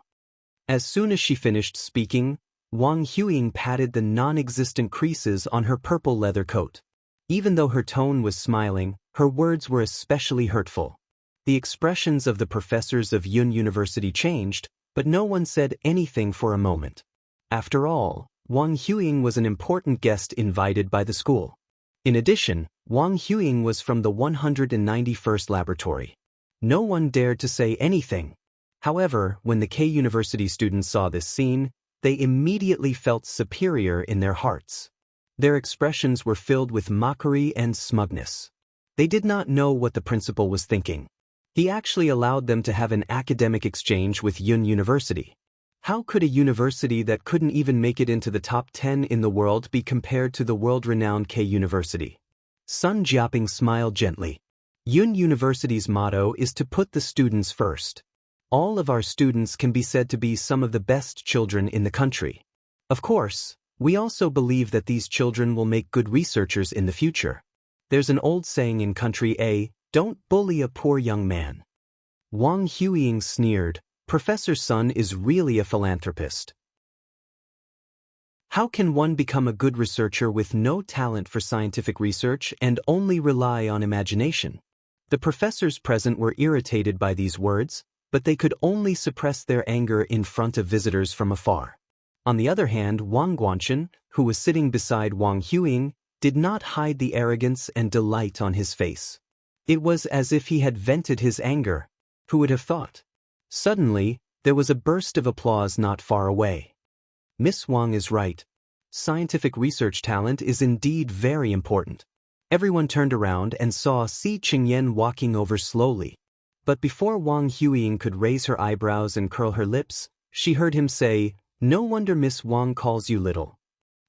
As soon as she finished speaking, Wang Huiying patted the non-existent creases on her purple leather coat. Even though her tone was smiling, her words were especially hurtful. The expressions of the professors of Yun University changed, but no one said anything for a moment. After all, Wang Huiying was an important guest invited by the school. In addition, Wang Huiying was from the 191st laboratory. No one dared to say anything. However, when the K University students saw this scene, they immediately felt superior in their hearts. Their expressions were filled with mockery and smugness. They did not know what the principal was thinking. He actually allowed them to have an academic exchange with Yun University. How could a university that couldn't even make it into the top 10 in the world be compared to the world-renowned K University? Sun Jiaping smiled gently. Yun University's motto is to put the students first. All of our students can be said to be some of the best children in the country. Of course, we also believe that these children will make good researchers in the future. There's an old saying in country A, "Don't bully a poor young man." Wang Huiying sneered, "Professor Sun is really a philanthropist. How can one become a good researcher with no talent for scientific research and only rely on imagination?" The professors present were irritated by these words, but they could only suppress their anger in front of visitors from afar. On the other hand, Wang Guanchen, who was sitting beside Wang Huiying, did not hide the arrogance and delight on his face. It was as if he had vented his anger. Who would have thought? Suddenly, there was a burst of applause not far away. Miss Wang is right. Scientific research talent is indeed very important. Everyone turned around and saw Si Qingyan walking over slowly. But before Wang Huiying could raise her eyebrows and curl her lips, she heard him say, "No wonder Miss Wang calls you little."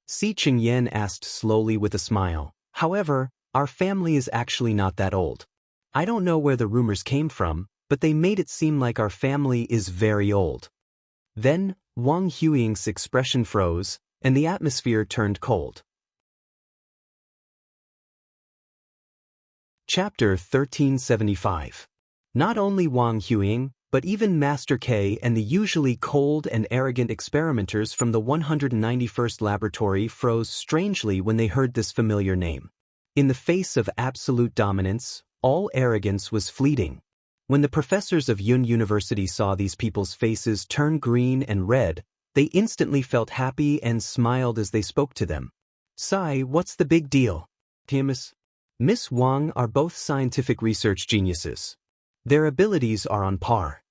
Si Qingyan asked slowly with a smile, "However, our family is actually not that old. I don't know where the rumors came from, but they made it seem like our family is very old." Then, Wang Huiying's expression froze, and the atmosphere turned cold. Chapter 1375. Not only Wang Huiying, but even Master K and the usually cold and arrogant experimenters from the 191st laboratory froze strangely when they heard this familiar name. In the face of absolute dominance, all arrogance was fleeting. When the professors of Yun University saw these people's faces turn green and red, they instantly felt happy and smiled as they spoke to them. "Sai, what's the big deal? Miss Wang are both scientific research geniuses. Their abilities are on par."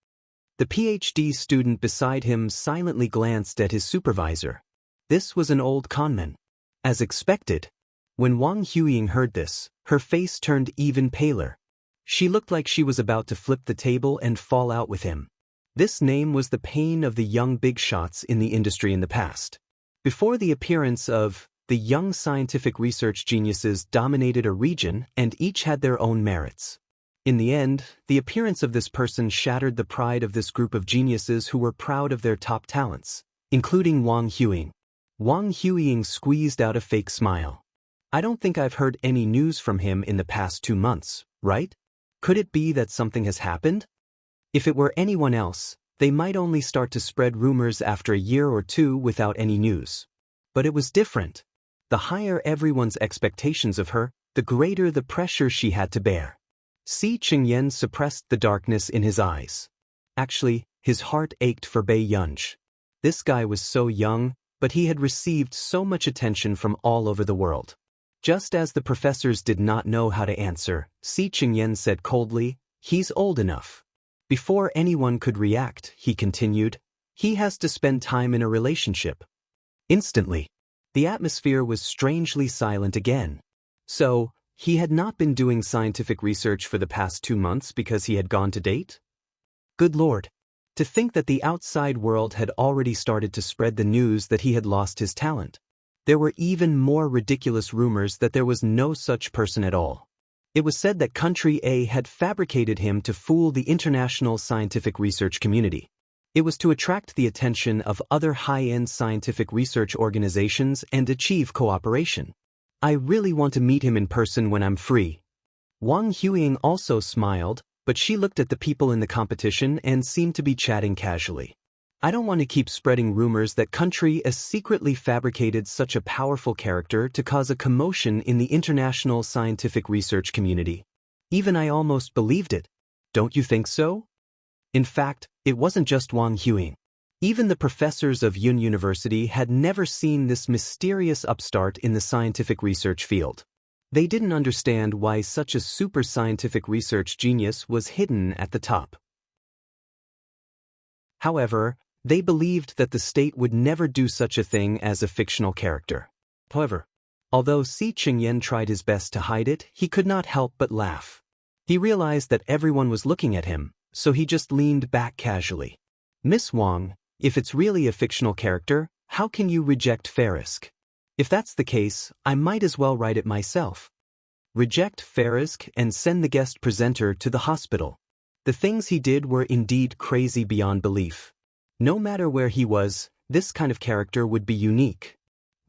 The PhD student beside him silently glanced at his supervisor. This was an old conman. As expected, when Wang Huiying heard this, her face turned even paler. She looked like she was about to flip the table and fall out with him. This name was the pain of the young big shots in the industry in the past. Before the appearance of the young scientific research geniuses dominated a region and each had their own merits. In the end, the appearance of this person shattered the pride of this group of geniuses who were proud of their top talents, including Wang Huiying. Wang Huiying squeezed out a fake smile. "I don't think I've heard any news from him in the past 2 months, right? Could it be that something has happened? If it were anyone else, they might only start to spread rumors after a year or two without any news. But it was different. The higher everyone's expectations of her, the greater the pressure she had to bear." Si Qingyan suppressed the darkness in his eyes. Actually, his heart ached for Bei Yunj. This guy was so young, but he had received so much attention from all over the world. Just as the professors did not know how to answer, Si Qingyan said coldly, "He's old enough." Before anyone could react, he continued, He has to spend time in a relationship. Instantly, the atmosphere was strangely silent again. So, he had not been doing scientific research for the past 2 months because he had gone to date? Good Lord. To think that the outside world had already started to spread the news that he had lost his talent. There were even more ridiculous rumors that there was no such person at all. It was said that Country A had fabricated him to fool the international scientific research community. It was to attract the attention of other high-end scientific research organizations and achieve cooperation. I really want to meet him in person when I'm free. Wang Huiying also smiled, but she looked at the people in the competition and seemed to be chatting casually. I don't want to keep spreading rumors that Country A secretly fabricated such a powerful character to cause a commotion in the international scientific research community. Even I almost believed it. Don't you think so? In fact, it wasn't just Wang Huiying. Even the professors of Yun University had never seen this mysterious upstart in the scientific research field. They didn't understand why such a super scientific research genius was hidden at the top. However, they believed that the state would never do such a thing as a fictional character. However, although Si Qingyan tried his best to hide it, he could not help but laugh. He realized that everyone was looking at him, so he just leaned back casually. Miss Wang, if it's really a fictional character, how can you reject Farisk? If that's the case, I might as well write it myself. Reject Farisk and send the guest presenter to the hospital. The things he did were indeed crazy beyond belief. No matter where he was, this kind of character would be unique.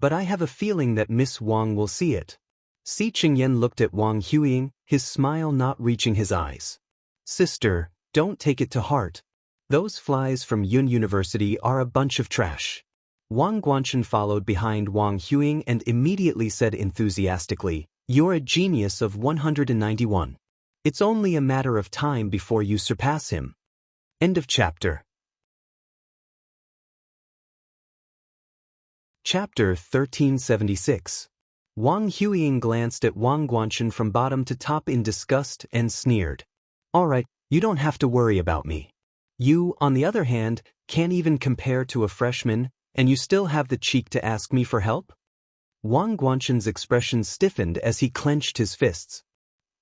But I have a feeling that Miss Wang will see it. Si Qingyan looked at Wang Huiying, his smile not reaching his eyes. Sister, don't take it to heart. Those flies from Yun University are a bunch of trash. Wang Guanchen followed behind Wang Huiying and immediately said enthusiastically, "You're a genius of 191. It's only a matter of time before you surpass him." End of chapter. Chapter 1376. Wang Huiying glanced at Wang Guanchen from bottom to top in disgust and sneered. "All right, you don't have to worry about me. You, on the other hand, can't even compare to a freshman, and you still have the cheek to ask me for help?" Wang Guanchen's expression stiffened as he clenched his fists.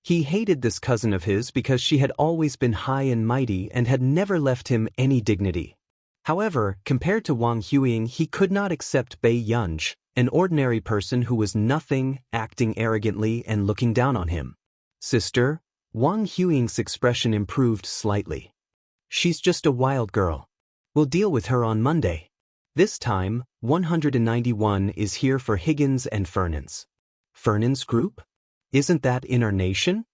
He hated this cousin of his because she had always been high and mighty and had never left him any dignity. However, compared to Wang Huiying, he could not accept Bei Yunj, an ordinary person who was nothing, acting arrogantly and looking down on him. "Sister?" Wang Huiying's expression improved slightly. "She's just a wild girl. We'll deal with her on Monday. This time, 191 is here for Higgins and Fernan's." "Fernan's group? Isn't that in our nation?"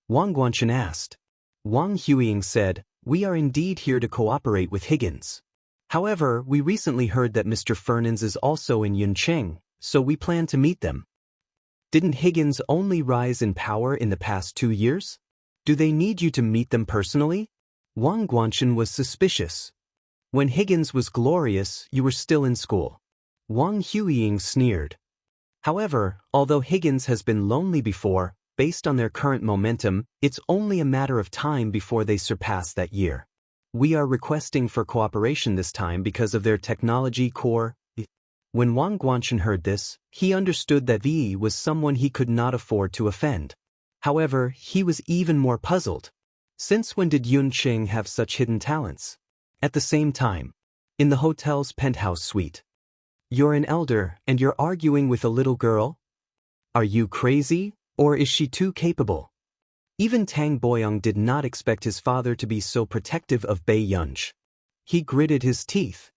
Wang Guanchen asked. Wang Huiying said, "We are indeed here to cooperate with Higgins. However, we recently heard that Mr. Fernan's is also in Yuncheng, so we plan to meet them." "Didn't Higgins only rise in power in the past 2 years? Do they need you to meet them personally?" Wang Guanchen was suspicious. "When Higgins was glorious, you were still in school." Wang Huiying sneered. "However, although Higgins has been lonely before, based on their current momentum, it's only a matter of time before they surpass that year. We are requesting for cooperation this time because of their technology core." When Wang Guanchen heard this, he understood that V was someone he could not afford to offend. However, he was even more puzzled. Since when did Yunqing have such hidden talents? At the same time, in the hotel's penthouse suite. "You're an elder and you're arguing with a little girl? Are you crazy, or is she too capable?" Even Tang Boyong did not expect his father to be so protective of Bei Yunj. He gritted his teeth.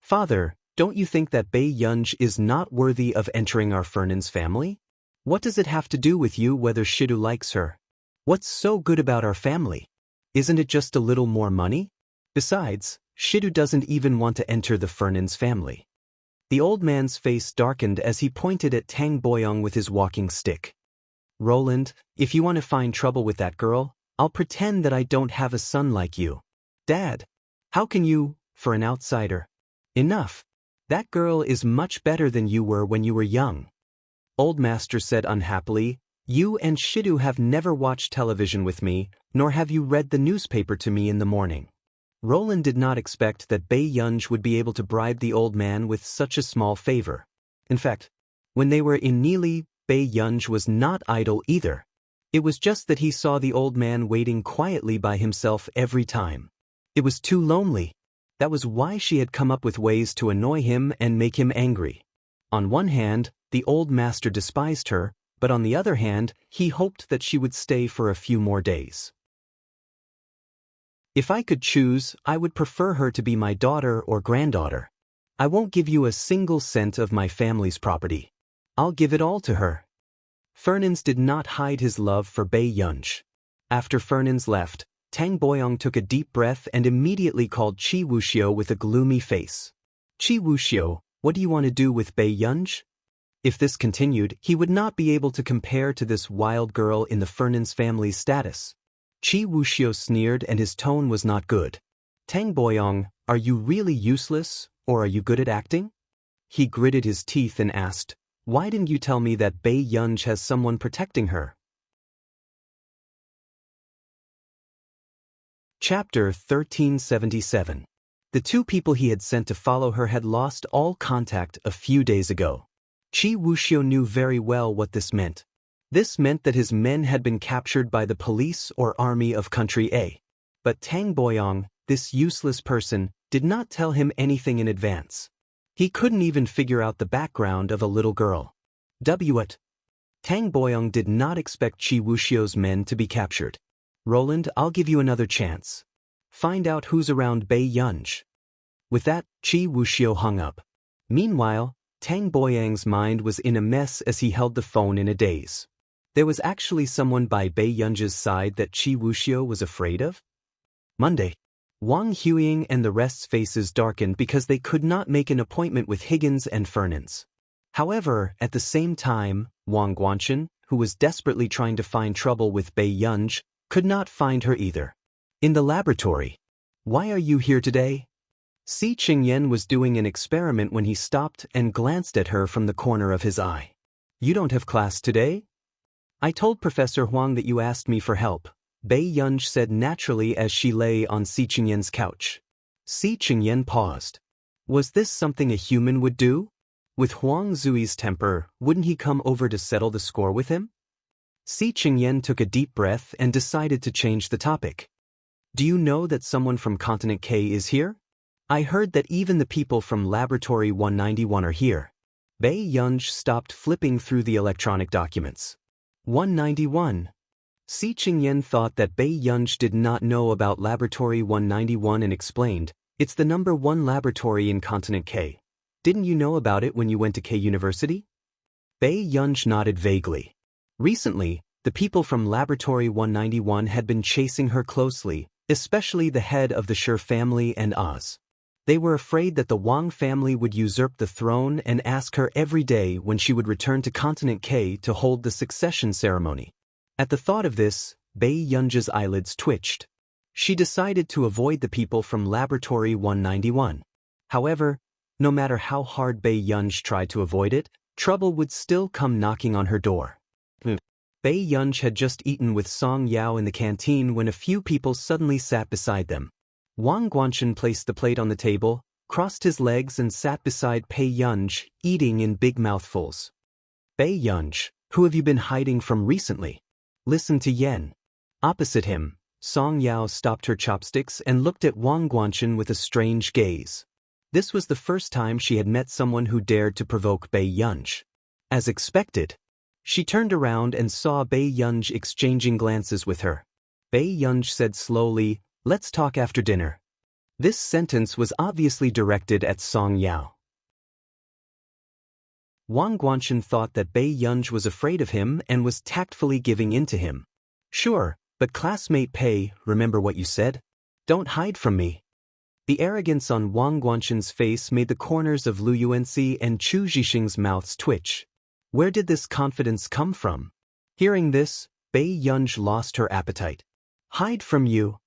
"Father, don't you think that Bei Yunj is not worthy of entering our Fernan's family? What does it have to do with you whether Shidu likes her? What's so good about our family? Isn't it just a little more money? Besides, Shidu doesn't even want to enter the Fernan's family." The old man's face darkened as he pointed at Tang Boyong with his walking stick. "Roland, if you want to find trouble with that girl, I'll pretend that I don't have a son like you." "Dad, how can you, for an outsider?" "Enough. That girl is much better than you were when you were young." Old Master said unhappily, "You and Shidu have never watched television with me, nor have you read the newspaper to me in the morning. Roland did not expect that Bei Yunj would be able to bribe the old man with such a small favor. In fact, when they were in Nili, Bei Yunj was not idle either. It was just that he saw the old man waiting quietly by himself every time. It was too lonely. That was why she had come up with ways to annoy him and make him angry. On one hand, the old master despised her, but on the other hand, he hoped that she would stay for a few more days. If I could choose, I would prefer her to be my daughter or granddaughter. I won't give you a single cent of my family's property. I'll give it all to her. Fernans did not hide his love for Bei Yunj. After Fernans left, Tang Boyong took a deep breath and immediately called Qi Wuxiu with a gloomy face. Qi Wuxiu, what do you want to do with Bei Yunj? If this continued, he would not be able to compare to this wild girl in the Fernans family's status. Qi Wuxiu sneered and his tone was not good. Tang Boyong, are you really useless, or are you good at acting? He gritted his teeth and asked, why didn't you tell me that Bei Yunj has someone protecting her? Chapter 1377. The two people he had sent to follow her had lost all contact a few days ago. Qi Wuxiu knew very well what this meant. This meant that his men had been captured by the police or army of Country A. But Tang Boyong, this useless person, did not tell him anything in advance. He couldn't even figure out the background of a little girl. What? Tang Boyong did not expect Qi Wuxiu's men to be captured. Roland, I'll give you another chance. Find out who's around Bei Yunj. With that, Qi Wuxiu hung up. Meanwhile, Tang Boyong's mind was in a mess as he held the phone in a daze. There was actually someone by Bei Yunj's side that Qi Wuxiu was afraid of? Monday. Wang Huiying and the rest's faces darkened because they could not make an appointment with Higgins and Fernans. However, at the same time, Wang Guanchen, who was desperately trying to find trouble with Bei Yunj, could not find her either. In the laboratory. Why are you here today? Si Qingyan was doing an experiment when he stopped and glanced at her from the corner of his eye. You don't have class today? I told Professor Huang that you asked me for help, Bei Yunj said naturally as she lay on Si Qingyan's couch. Si Qingyan paused. Was this something a human would do? With Huang Zui's temper, wouldn't he come over to settle the score with him? Si Qingyan took a deep breath and decided to change the topic. Do you know that someone from Continent K is here? I heard that even the people from Laboratory 191 are here. Bei Yunj stopped flipping through the electronic documents. 191. Si Qingyan thought that Bei Yunj did not know about Laboratory 191 and explained, it's the number 1 laboratory in Continent K. Didn't you know about it when you went to K University? Bei Yunj nodded vaguely. Recently, the people from Laboratory 191 had been chasing her closely, especially the head of the Shi family and Oz. They were afraid that the Wang family would usurp the throne and ask her every day when she would return to Continent K to hold the succession ceremony. At the thought of this, Bei Yunj's eyelids twitched. She decided to avoid the people from Laboratory 191. However, no matter how hard Bei Yunj tried to avoid it, trouble would still come knocking on her door. Bei Yunj had just eaten with Song Yao in the canteen when a few people suddenly sat beside them. Wang Guanchen placed the plate on the table, crossed his legs and sat beside Bei Yunj, eating in big mouthfuls. Bei Yunj, who have you been hiding from recently? Listen to Yen. Opposite him, Song Yao stopped her chopsticks and looked at Wang Guanchen with a strange gaze. This was the first time she had met someone who dared to provoke Bei Yunj. As expected, she turned around and saw Bei Yunj exchanging glances with her. Bei Yunj said slowly, "Let's talk after dinner." This sentence was obviously directed at Song Yao. Wang Guanchen thought that Bei Yunj was afraid of him and was tactfully giving in to him. Sure, but classmate Pei, remember what you said? Don't hide from me. The arrogance on Wang Guanchen's face made the corners of Lu Yuanxi and Chu Zhixing's mouths twitch. Where did this confidence come from? Hearing this, Bei Yunj lost her appetite. Hide from you?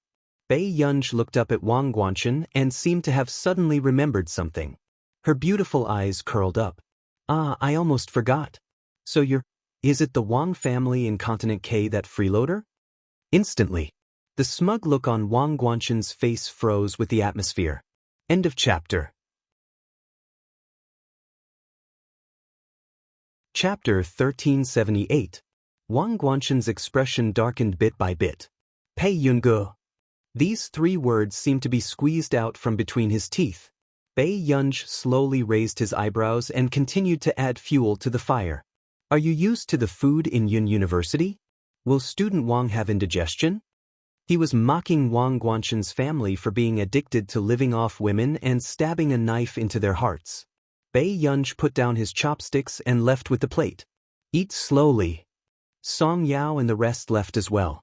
Bei Yunj looked up at Wang Guanchen and seemed to have suddenly remembered something. Her beautiful eyes curled up. Ah, I almost forgot. So is it the Wang family in Continent K that freeloader? Instantly, The smug look on Wang Guanshan's face froze with the atmosphere. End of chapter. Chapter 1378. Wang Guanshan's expression darkened bit by bit. Pei Yunge. These 3 words seemed to be squeezed out from between his teeth. Bei Yunge slowly raised his eyebrows and continued to add fuel to the fire. Are you used to the food in Yun University? Will student Wang have indigestion? He was mocking Wang Guanshan's family for being addicted to living off women and stabbing a knife into their hearts. Bei Yunge put down his chopsticks and left with the plate. Eat slowly. Song Yao and the rest left as well.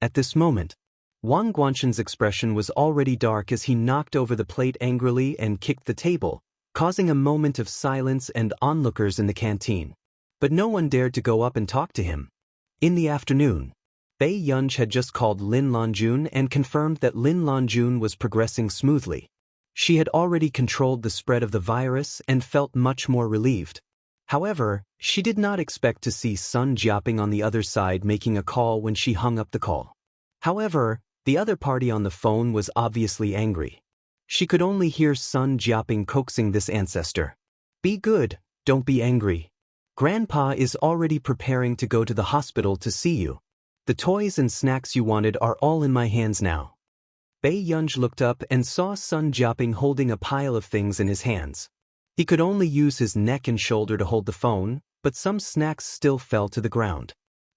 At this moment, Wang Guanshan's expression was already dark as he knocked over the plate angrily and kicked the table, causing a moment of silence and onlookers in the canteen. But no one dared to go up and talk to him. In the afternoon, Bei Yunge had just called Lin Lanjun and confirmed that Lin Lanjun was progressing smoothly. She had already controlled the spread of the virus and felt much more relieved. However, she did not expect to see Sun Jiaping on the other side making a call when she hung up the call. However, the other party on the phone was obviously angry. She could only hear Sun Jiaping coaxing this ancestor. Be good, don't be angry. Grandpa is already preparing to go to the hospital to see you. The toys and snacks you wanted are all in my hands now. Bei Yunge looked up and saw Sun Jiaping holding a pile of things in his hands. He could only use his neck and shoulder to hold the phone, but some snacks still fell to the ground.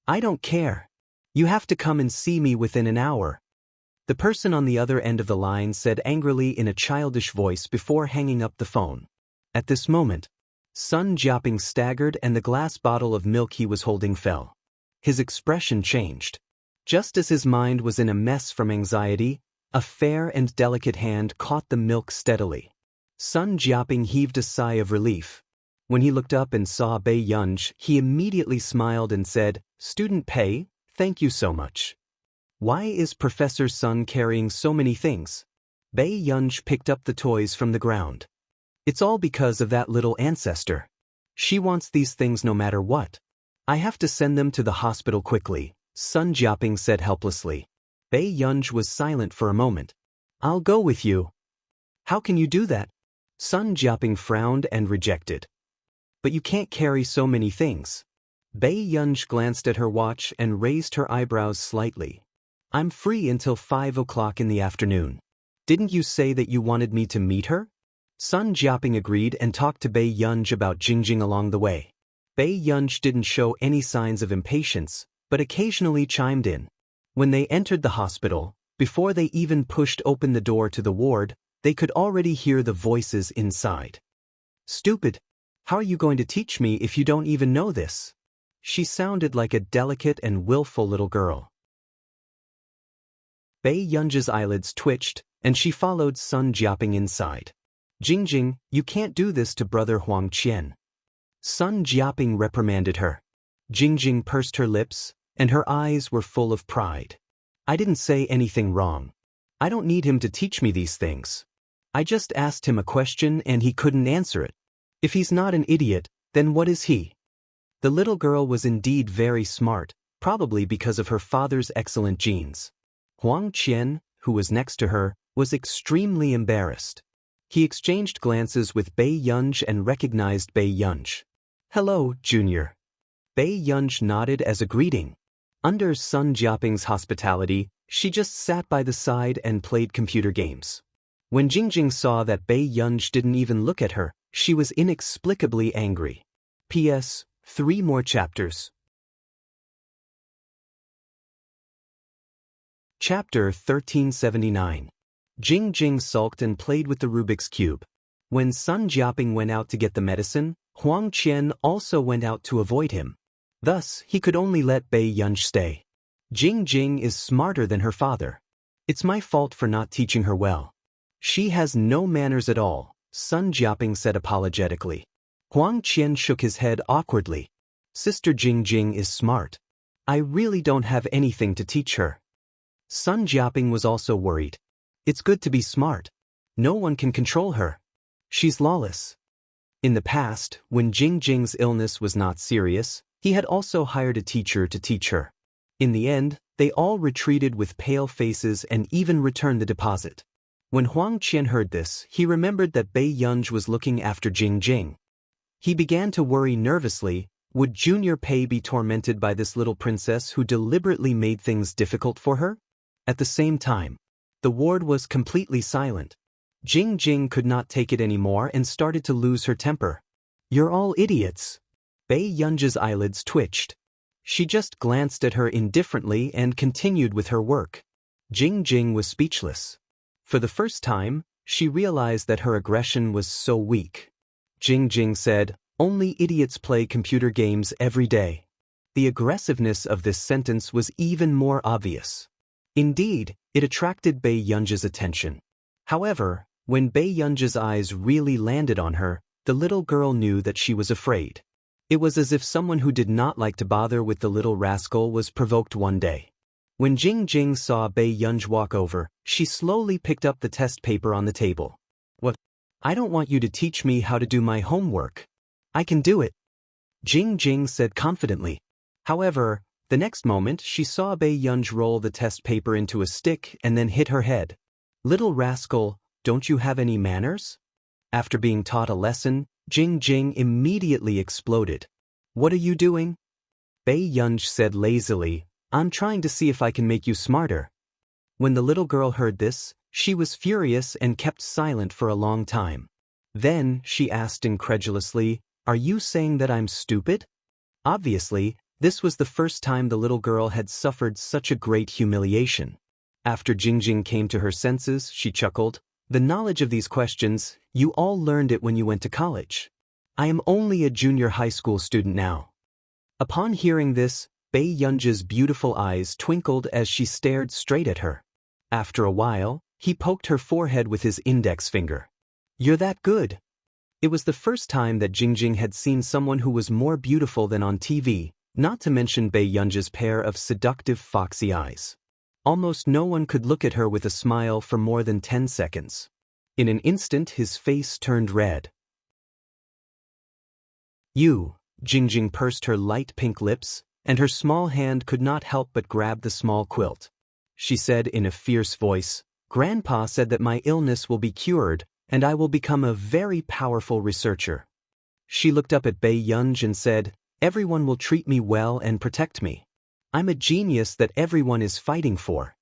I don't care. You have to come and see me within an hour. The person on the other end of the line said angrily in a childish voice before hanging up the phone. At this moment, Sun Jiaping staggered and the glass bottle of milk he was holding fell. His expression changed. Just as his mind was in a mess from anxiety, a fair and delicate hand caught the milk steadily. Sun Jiaping heaved a sigh of relief. When he looked up and saw Bei Yunge, he immediately smiled and said, "Student Pei, thank you so much. Why is Professor Sun carrying so many things?" Bei Yunge picked up the toys from the ground. It's all because of that little ancestor. She wants these things no matter what. I have to send them to the hospital quickly, Sun Jiaping said helplessly. Bei Yunge was silent for a moment. I'll go with you. How can you do that? Sun Jiaping frowned and rejected. But you can't carry so many things. Bei Yunge glanced at her watch and raised her eyebrows slightly. I'm free until 5 o'clock in the afternoon. Didn't you say that you wanted me to meet her? Sun Jiaping agreed and talked to Bei Yunge about Jingjing along the way. Bei Yunge didn't show any signs of impatience, but occasionally chimed in. When they entered the hospital, before they even pushed open the door to the ward, they could already hear the voices inside. Stupid! How are you going to teach me if you don't even know this? She sounded like a delicate and willful little girl. Bei Yunge's eyelids twitched, and she followed Sun Jiaping inside. Jingjing, you can't do this to brother Huang Qian. Sun Jiaping reprimanded her. Jingjing pursed her lips, and her eyes were full of pride. I didn't say anything wrong. I don't need him to teach me these things. I just asked him a question and he couldn't answer it. If he's not an idiot, then what is he? The little girl was indeed very smart, probably because of her father's excellent genes. Huang Qian, who was next to her, was extremely embarrassed. He exchanged glances with Bei Yunge and recognized Bei Yunge. Hello, Junior. Bei Yunge nodded as a greeting. Under Sun Jiaping's hospitality, she just sat by the side and played computer games. When Jingjing saw that Bei Yunge didn't even look at her, she was inexplicably angry. P.S. 3 more chapters. Chapter 1379. Jingjing sulked and played with the Rubik's Cube. When Sun Jiaping went out to get the medicine, Huang Qian also went out to avoid him. Thus, he could only let Bei Yunge stay. Jingjing is smarter than her father. It's my fault for not teaching her well. She has no manners at all, Sun Jiaping said apologetically. Huang Qian shook his head awkwardly. Sister Jingjing is smart. I really don't have anything to teach her. Sun Jiaping was also worried. It's good to be smart. No one can control her. She's lawless. In the past, when Jingjing's illness was not serious, he had also hired a teacher to teach her. In the end, They all retreated with pale faces and even returned the deposit. When Huang Qian heard this, he remembered that Bei Yunj was looking after Jing Jing. He began to worry nervously. Would Junior Pei be tormented by this little princess who deliberately made things difficult for her? At the same time, the ward was completely silent. Jing Jing could not take it anymore and started to lose her temper. "You're all idiots." Bei Yunj's eyelids twitched. She just glanced at her indifferently and continued with her work. Jing Jing was speechless. For the first time, she realized that her aggression was so weak. Jing Jing said, "Only idiots play computer games every day." The aggressiveness of this sentence was even more obvious. Indeed, it attracted Bei Yunj's attention. However, when Bei Yunj's eyes really landed on her, the little girl knew that she was afraid. It was as if someone who did not like to bother with the little rascal was provoked one day. When Jing Jing saw Bei Yunj walk over, she slowly picked up the test paper on the table. "What? I don't want you to teach me how to do my homework. I can do it," Jing Jing said confidently. However, the next moment she saw Bei Yunj roll the test paper into a stick and then hit her head. "Little rascal, don't you have any manners?" After being taught a lesson, Jing Jing immediately exploded. "What are you doing?" Bei Yunj said lazily, "I'm trying to see if I can make you smarter." When the little girl heard this, she was furious and kept silent for a long time. Then she asked incredulously, "Are you saying that I'm stupid?" Obviously, this was the first time the little girl had suffered such a great humiliation. After Jing Jing came to her senses, she chuckled, "The knowledge of these questions, you all learned it when you went to college. I am only a junior high school student now." Upon hearing this, Bei Yunj's beautiful eyes twinkled as she stared straight at her. After a while, he poked her forehead with his index finger. "You're that good." It was the first time that Jing Jing had seen someone who was more beautiful than on TV, not to mention Bei Yunj's pair of seductive foxy eyes. Almost no one could look at her with a smile for more than 10 seconds. In an instant his face turned red. "You," Jing Jing pursed her light pink lips, and her small hand could not help but grab the small quilt. She said in a fierce voice, "Grandpa said that my illness will be cured, and I will become a very powerful researcher." She looked up at Bei Yunj and said, "Everyone will treat me well and protect me. I'm a genius that everyone is fighting for."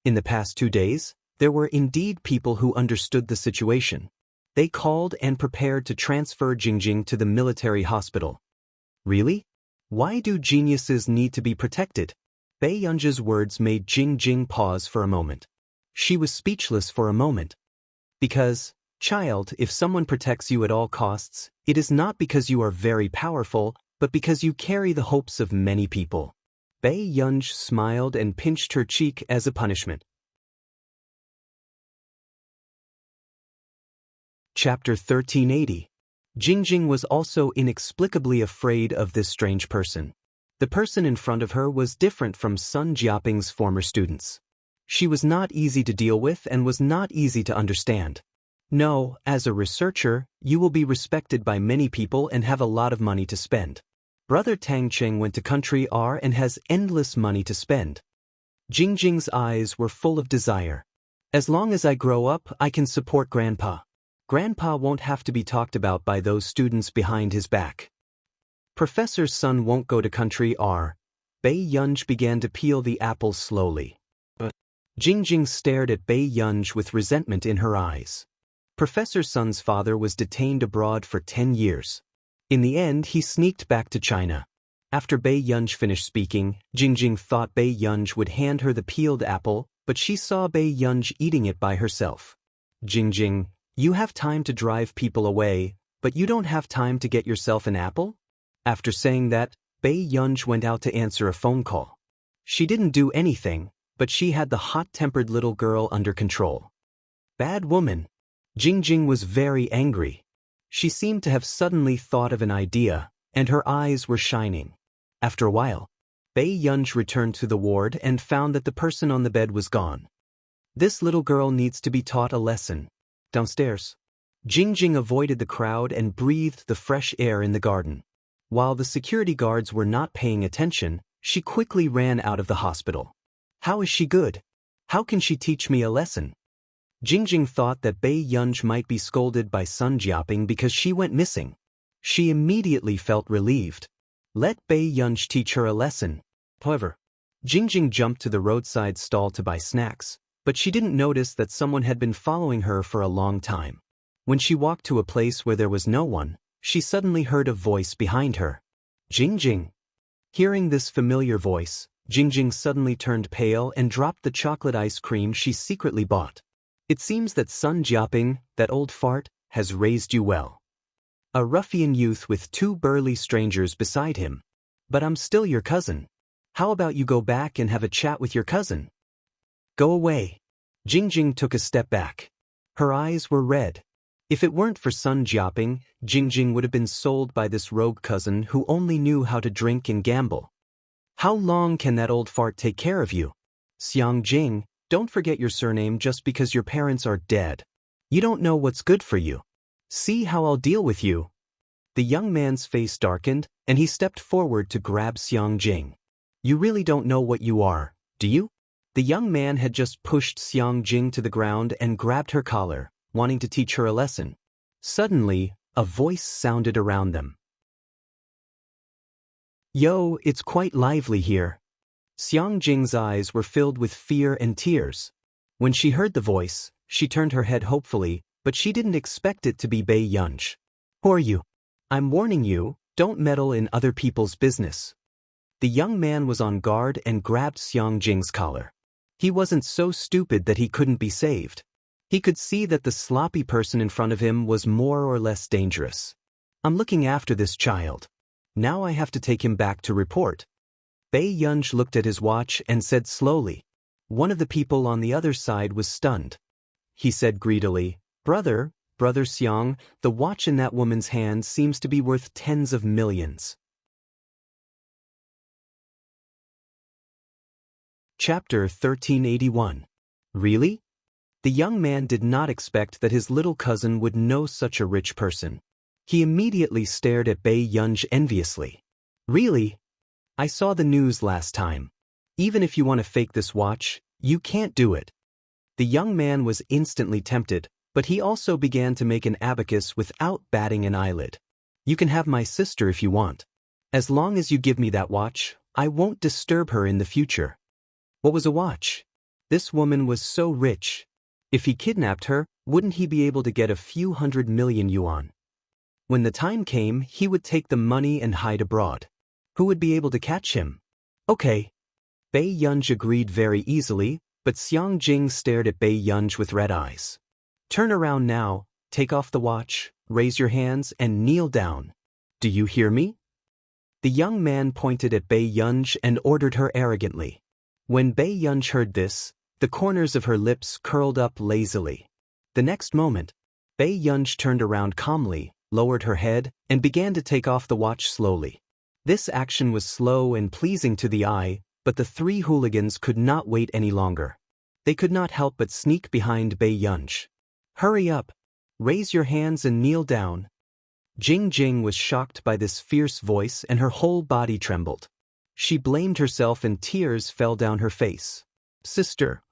In the past 2 days, there were indeed people who understood the situation. They called and prepared to transfer Jing Jing to the military hospital. Really? Why do geniuses need to be protected? Bei Yunj's words made Jing Jing pause for a moment. She was speechless for a moment. Because, child, if someone protects you at all costs, it is not because you are very powerful, but because you carry the hopes of many people. Bei Yunj smiled and pinched her cheek as a punishment. Chapter 1380. Jing Jing was also inexplicably afraid of this strange person. The person in front of her was different from Sun Jiaping's former students. She was not easy to deal with and was not easy to understand. No, as a researcher, you will be respected by many people and have a lot of money to spend. Brother Tang Cheng went to country R and has endless money to spend. Jing Jing's eyes were full of desire. As long as I grow up, I can support Grandpa. Grandpa won't have to be talked about by those students behind his back. Professor Sun won't go to country R. Bei Yunj began to peel the apples slowly. Jing Jing stared at Bei Yunj with resentment in her eyes. Professor Sun's father was detained abroad for 10 years. In the end, he sneaked back to China. After Bei Yunj finished speaking, Jing Jing thought Bei Yunj would hand her the peeled apple, but she saw Bei Yunj eating it by herself. Jing Jing, you have time to drive people away, but you don't have time to get yourself an apple? After saying that, Bei Yunj went out to answer a phone call. She didn't do anything, but she had the hot-tempered little girl under control. Bad woman. Jing Jing was very angry. She seemed to have suddenly thought of an idea, and her eyes were shining. After a while, Bei Yunj returned to the ward and found that the person on the bed was gone. This little girl needs to be taught a lesson. Downstairs. Jing Jing avoided the crowd and breathed the fresh air in the garden. While the security guards were not paying attention, she quickly ran out of the hospital. How is she good? How can she teach me a lesson? Jingjing thought that Bei Yunj might be scolded by Sun Jiaping because she went missing. She immediately felt relieved. Let Bei Yunj teach her a lesson. However, Jingjing jumped to the roadside stall to buy snacks, but she didn't notice that someone had been following her for a long time. When she walked to a place where there was no one, she suddenly heard a voice behind her. Jingjing. Hearing this familiar voice, Jingjing suddenly turned pale and dropped the chocolate ice cream she secretly bought. It seems that Sun Jiaping, that old fart, has raised you well. A ruffian youth with two burly strangers beside him. But I'm still your cousin. How about you go back and have a chat with your cousin? Go away. Jingjing took a step back. Her eyes were red. If it weren't for Sun Jiaping, Jingjing would have been sold by this rogue cousin who only knew how to drink and gamble. How long can that old fart take care of you? Xiangjing, don't forget your surname just because your parents are dead. You don't know what's good for you. See how I'll deal with you. The young man's face darkened, and he stepped forward to grab Xiangjing. You really don't know what you are, do you? The young man had just pushed Xiangjing to the ground and grabbed her collar, wanting to teach her a lesson. Suddenly, a voice sounded around them. Yo, it's quite lively here. Xiangjing's eyes were filled with fear and tears. When she heard the voice, she turned her head hopefully, but she didn't expect it to be Bei Yunj. Who are you? I'm warning you, don't meddle in other people's business. The young man was on guard and grabbed Xiangjing's collar. He wasn't so stupid that he couldn't be saved. He could see that the sloppy person in front of him was more or less dangerous. I'm looking after this child. Now I have to take him back to report. Bei Yunj looked at his watch and said slowly. One of the people on the other side was stunned. He said greedily, Brother Xiang, the watch in that woman's hand seems to be worth tens of millions. Chapter 1381. Really? The young man did not expect that his little cousin would know such a rich person. He immediately stared at Bei Yunj enviously. Really? I saw the news last time. Even if you want to fake this watch, you can't do it. The young man was instantly tempted, but he also began to make an abacus without batting an eyelid. You can have my sister if you want. As long as you give me that watch, I won't disturb her in the future. What was a watch? This woman was so rich. If he kidnapped her, wouldn't he be able to get a few 100 million yuan? When the time came, he would take the money and hide abroad. Who would be able to catch him? Okay. Bei Yunj agreed very easily, but Xiangjing stared at Bei Yunj with red eyes. Turn around now, take off the watch, raise your hands and kneel down. Do you hear me? The young man pointed at Bei Yunj and ordered her arrogantly. When Bei Yunj heard this, the corners of her lips curled up lazily. The next moment, Bei Yunj turned around calmly, lowered her head, and began to take off the watch slowly. This action was slow and pleasing to the eye, but the three hooligans could not wait any longer. They could not help but sneak behind Bei Yunj. Hurry up! Raise your hands and kneel down. Jingjing was shocked by this fierce voice and her whole body trembled. She blamed herself and tears fell down her face. Sister.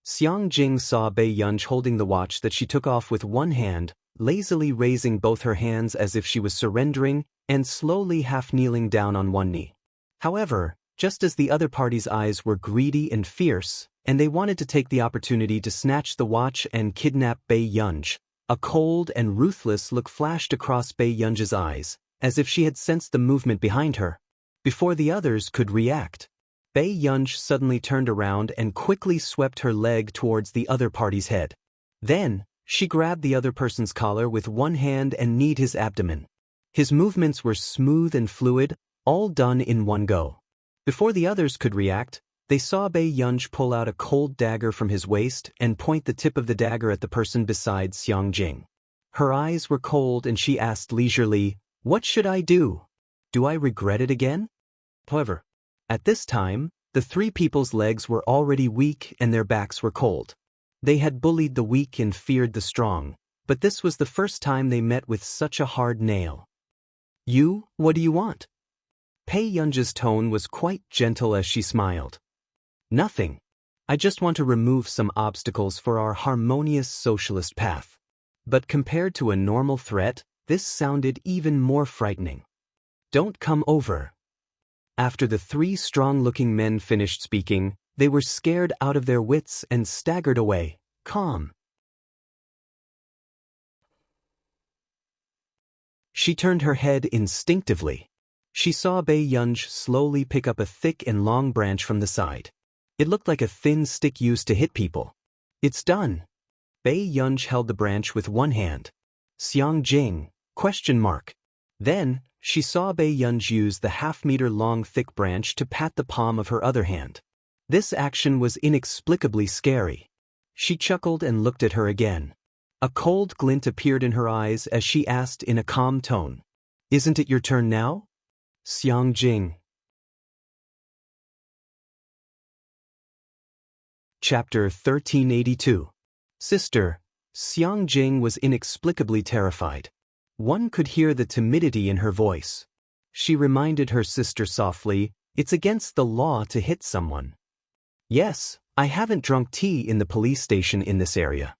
Xiangjing saw Bei Yunj holding the watch that she took off with one hand, lazily raising both her hands as if she was surrendering, and slowly half-kneeling down on one knee. However, just as the other party's eyes were greedy and fierce, and they wanted to take the opportunity to snatch the watch and kidnap Bei Yunj, a cold and ruthless look flashed across Bei Yunj's eyes, as if she had sensed the movement behind her. Before the others could react, Bei Yunj suddenly turned around and quickly swept her leg towards the other party's head. Then, she grabbed the other person's collar with one hand and kneed his abdomen. His movements were smooth and fluid, all done in one go. Before the others could react, they saw Bei Yunj pull out a cold dagger from his waist and point the tip of the dagger at the person beside Xiangjing. Her eyes were cold and she asked leisurely, "What should I do? Do I regret it again?" However, at this time, the three people's legs were already weak and their backs were cold. They had bullied the weak and feared the strong, but this was the first time they met with such a hard nail. What do you want? Bei Yunj's tone was quite gentle as she smiled. Nothing. I just want to remove some obstacles for our harmonious socialist path. But compared to a normal threat, this sounded even more frightening. Don't come over. After the three strong-looking men finished speaking, they were scared out of their wits and staggered away, calm. She turned her head instinctively. She saw Bei Yunj slowly pick up a thick and long branch from the side. It looked like a thin stick used to hit people. It's done. Bei Yunj held the branch with one hand. Xiang Jing? ? Then, she saw Bei Yunj use the half-meter-long thick branch to pat the palm of her other hand. This action was inexplicably scary. She chuckled and looked at her again. A cold glint appeared in her eyes as she asked in a calm tone, "Isn't it your turn now?" Xiang Jing. Chapter 1382. Sister. Xiang Jing was inexplicably terrified. One could hear the timidity in her voice. She reminded her sister softly, "It's against the law to hit someone." "Yes, I haven't drunk tea in the police station in this area."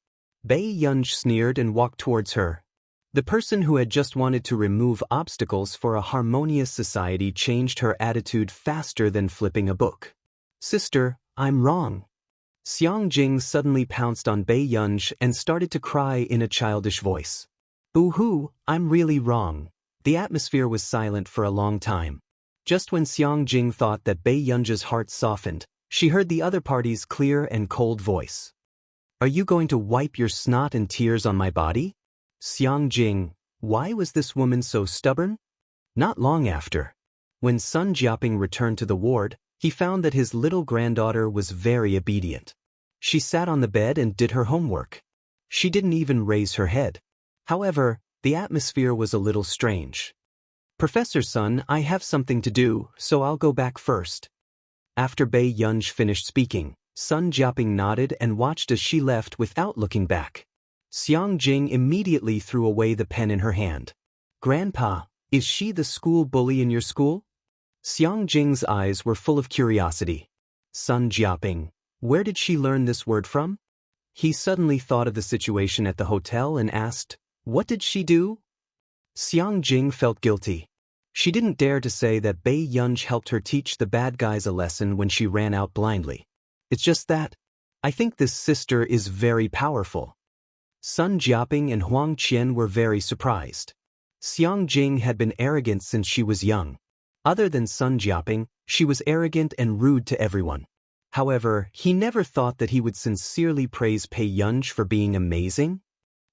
Bei Yunj sneered and walked towards her. The person who had just wanted to remove obstacles for a harmonious society changed her attitude faster than flipping a book. "Sister, I'm wrong." Xiang Jing suddenly pounced on Bei Yunj and started to cry in a childish voice. "Boo-hoo, I'm really wrong." The atmosphere was silent for a long time. Just when Xiang Jing thought that Bei Yunj's heart softened, she heard the other party's clear and cold voice. "Are you going to wipe your snot and tears on my body?" Xiang Jing, why was this woman so stubborn? Not long after, when Sun Jiaping returned to the ward, he found that his little granddaughter was very obedient. She sat on the bed and did her homework. She didn't even raise her head. However, the atmosphere was a little strange. "Professor Sun, I have something to do, so I'll go back first." After Bei Yunj finished speaking, Sun Jiaping nodded and watched as she left without looking back. Xiang Jing immediately threw away the pen in her hand. "Grandpa, is she the school bully in your school?" Xiang Jing's eyes were full of curiosity. Sun Jiaping, where did she learn this word from? He suddenly thought of the situation at the hotel and asked, "What did she do?" Xiang Jing felt guilty. She didn't dare to say that Bei Yunj helped her teach the bad guys a lesson when she ran out blindly. "It's just that I think this sister is very powerful." Sun Jiaping and Huang Qian were very surprised. Xiang Jing had been arrogant since she was young. Other than Sun Jiaping, she was arrogant and rude to everyone. However, he never thought that he would sincerely praise Bei Yunj for being amazing.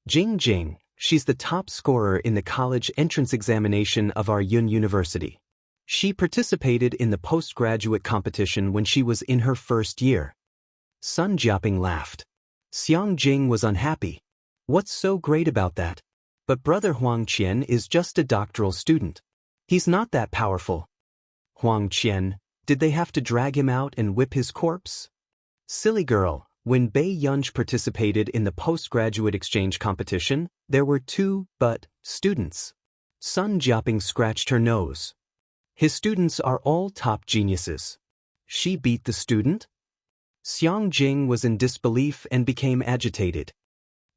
Jing, she's the top scorer in the college entrance examination of our Yun University. She participated in the postgraduate competition when she was in her first year. Sun Jiaping laughed. Xiang Jing was unhappy. What's so great about that? But brother Huang Qian is just a doctoral student. He's not that powerful. Huang Qian, did they have to drag him out and whip his corpse? Silly girl, when Bei Yunj participated in the postgraduate exchange competition, there were 2 students. Sun Jiaping scratched her nose. His students are all top geniuses. She beat the student? Xiang Jing was in disbelief and became agitated.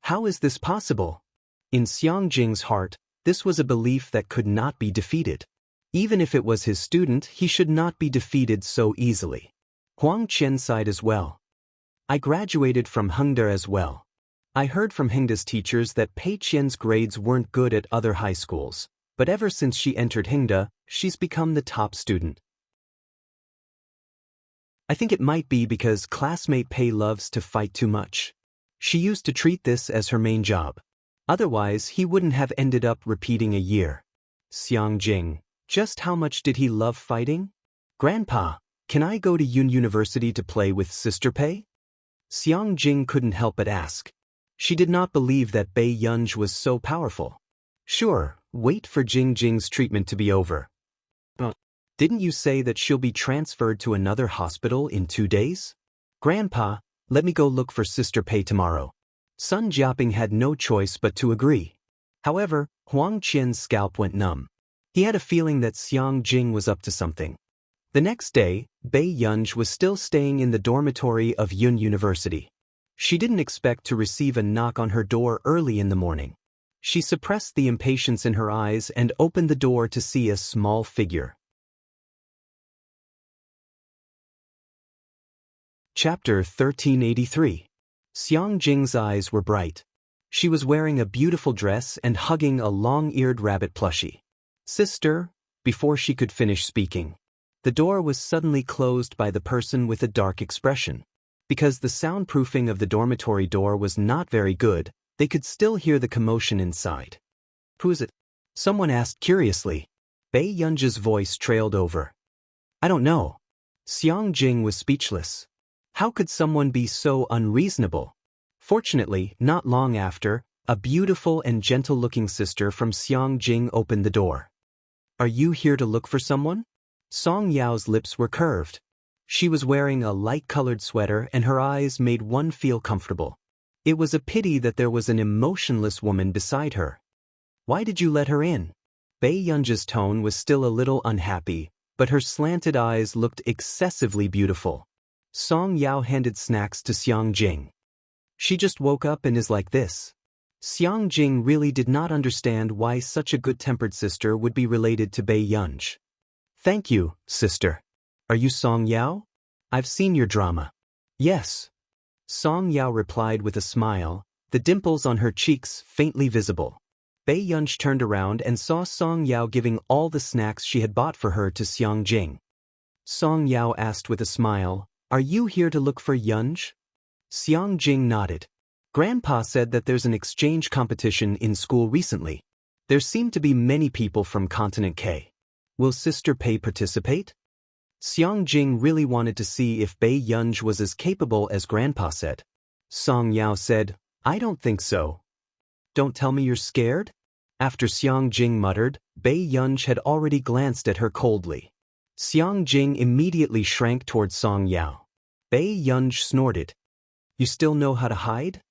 How is this possible? In Xiang Jing's heart, this was a belief that could not be defeated. Even if it was his student, he should not be defeated so easily. Huang Qian sighed as well. I graduated from Hengda as well. I heard from Hengda's teachers that Pei Qian's grades weren't good at other high schools, but ever since she entered Hengda, she's become the top student. I think it might be because classmate Pei loves to fight too much. She used to treat this as her main job. Otherwise, he wouldn't have ended up repeating a year. Xiang Jing, just how much did he love fighting? Grandpa, can I go to Yun University to play with Sister Pei? Xiang Jing couldn't help but ask. She did not believe that Bei Yunj was so powerful. Sure, wait for Jing's treatment to be over. Didn't you say that she'll be transferred to another hospital in 2 days? Grandpa, let me go look for Sister Pei tomorrow. Sun Jiaping had no choice but to agree. However, Huang Qian's scalp went numb. He had a feeling that Xiang Jing was up to something. The next day, Bei Yunj was still staying in the dormitory of Yun University. She didn't expect to receive a knock on her door early in the morning. She suppressed the impatience in her eyes and opened the door to see a small figure. Chapter 1383. Xiangjing's eyes were bright. She was wearing a beautiful dress and hugging a long-eared rabbit plushie. "Sister," before she could finish speaking. The door was suddenly closed by the person with a dark expression. Because the soundproofing of the dormitory door was not very good, they could still hear the commotion inside. "Who's it?" someone asked curiously. Bei Yunj's voice trailed over. "I don't know." Xiangjing was speechless. How could someone be so unreasonable? Fortunately, not long after, a beautiful and gentle-looking sister from Xiangjing opened the door. "Are you here to look for someone?" Song Yao's lips were curved. She was wearing a light-colored sweater and her eyes made one feel comfortable. It was a pity that there was an emotionless woman beside her. "Why did you let her in?" Bei Yunj's tone was still a little unhappy, but her slanted eyes looked excessively beautiful. Song Yao handed snacks to Xiangjing. "She just woke up and is like this." Xiangjing really did not understand why such a good-tempered sister would be related to Bei Yunj. "Thank you, sister." "Are you Song Yao? I've seen your drama." "Yes." Song Yao replied with a smile, the dimples on her cheeks faintly visible. Bei Yunj turned around and saw Song Yao giving all the snacks she had bought for her to Xiangjing. Song Yao asked with a smile, "Are you here to look for Yunj?" Xiangjing nodded. "Grandpa said that there's an exchange competition in school recently. There seem to be many people from Continent K. Will Sister Pei participate?" Xiangjing really wanted to see if Bei Yunj was as capable as Grandpa said. Song Yao said, "I don't think so." "Don't tell me you're scared?" After Xiangjing muttered, Bei Yunj had already glanced at her coldly. Xiangjing immediately shrank toward Song Yao. Bei Yunj snorted. "You still know how to hide?"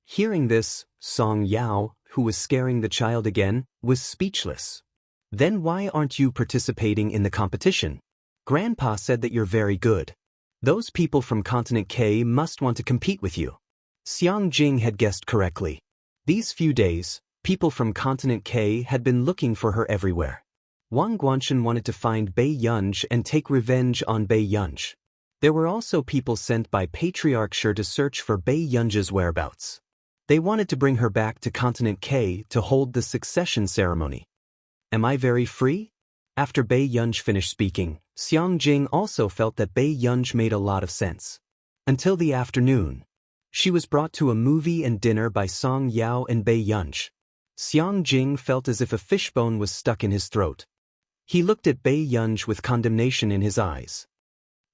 Hearing this, Song Yao, who was scaring the child again, was speechless. "Then why aren't you participating in the competition? Grandpa said that you're very good. Those people from Continent K must want to compete with you." Xiangjing had guessed correctly. These few days, people from Continent K had been looking for her everywhere. Wang Guanshan wanted to find Bei Yunj and take revenge on Bei Yunj. There were also people sent by Patriarch Shi to search for Bei Yunj's whereabouts. They wanted to bring her back to Continent K to hold the succession ceremony. "Am I very free?" After Bei Yunj finished speaking, Xiangjing also felt that Bei Yunj made a lot of sense. Until the afternoon. She was brought to a movie and dinner by Song Yao and Bei Yunj. Xiangjing felt as if a fishbone was stuck in his throat. He looked at Bei Yunj with condemnation in his eyes.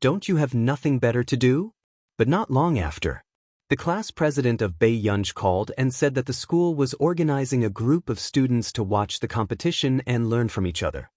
"Don't you have nothing better to do?" But not long after. The class president of Bei Yunj called and said that the school was organizing a group of students to watch the competition and learn from each other.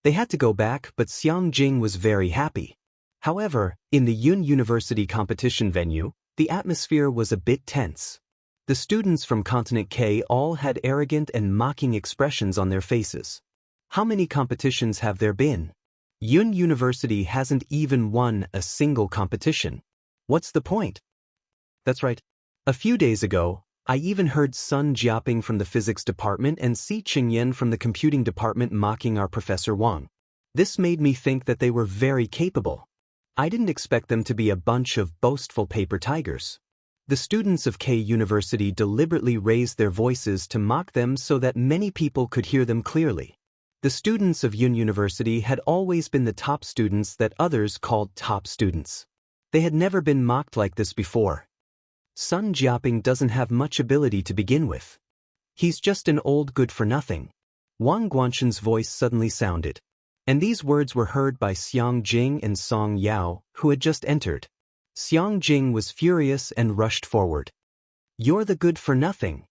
They had to go back, but Xiangjing was very happy. However, in the Yun University competition venue, the atmosphere was a bit tense. The students from Continent K all had arrogant and mocking expressions on their faces. How many competitions have there been? Yun University hasn't even won a single competition. What's the point? That's right. A few days ago, I even heard Sun Jiaping from the physics department and Si Qingyan from the computing department mocking our Professor Wang. This made me think that they were very capable. I didn't expect them to be a bunch of boastful paper tigers. The students of K University deliberately raised their voices to mock them so that many people could hear them clearly. The students of Yun University had always been the top students that others called top students. They had never been mocked like this before. Sun Jiaping doesn't have much ability to begin with. He's just an old good-for-nothing. Wang Guanshan's voice suddenly sounded. And these words were heard by Xiangjing and Song Yao, who had just entered. Xiangjing was furious and rushed forward. "You're the good-for-nothing.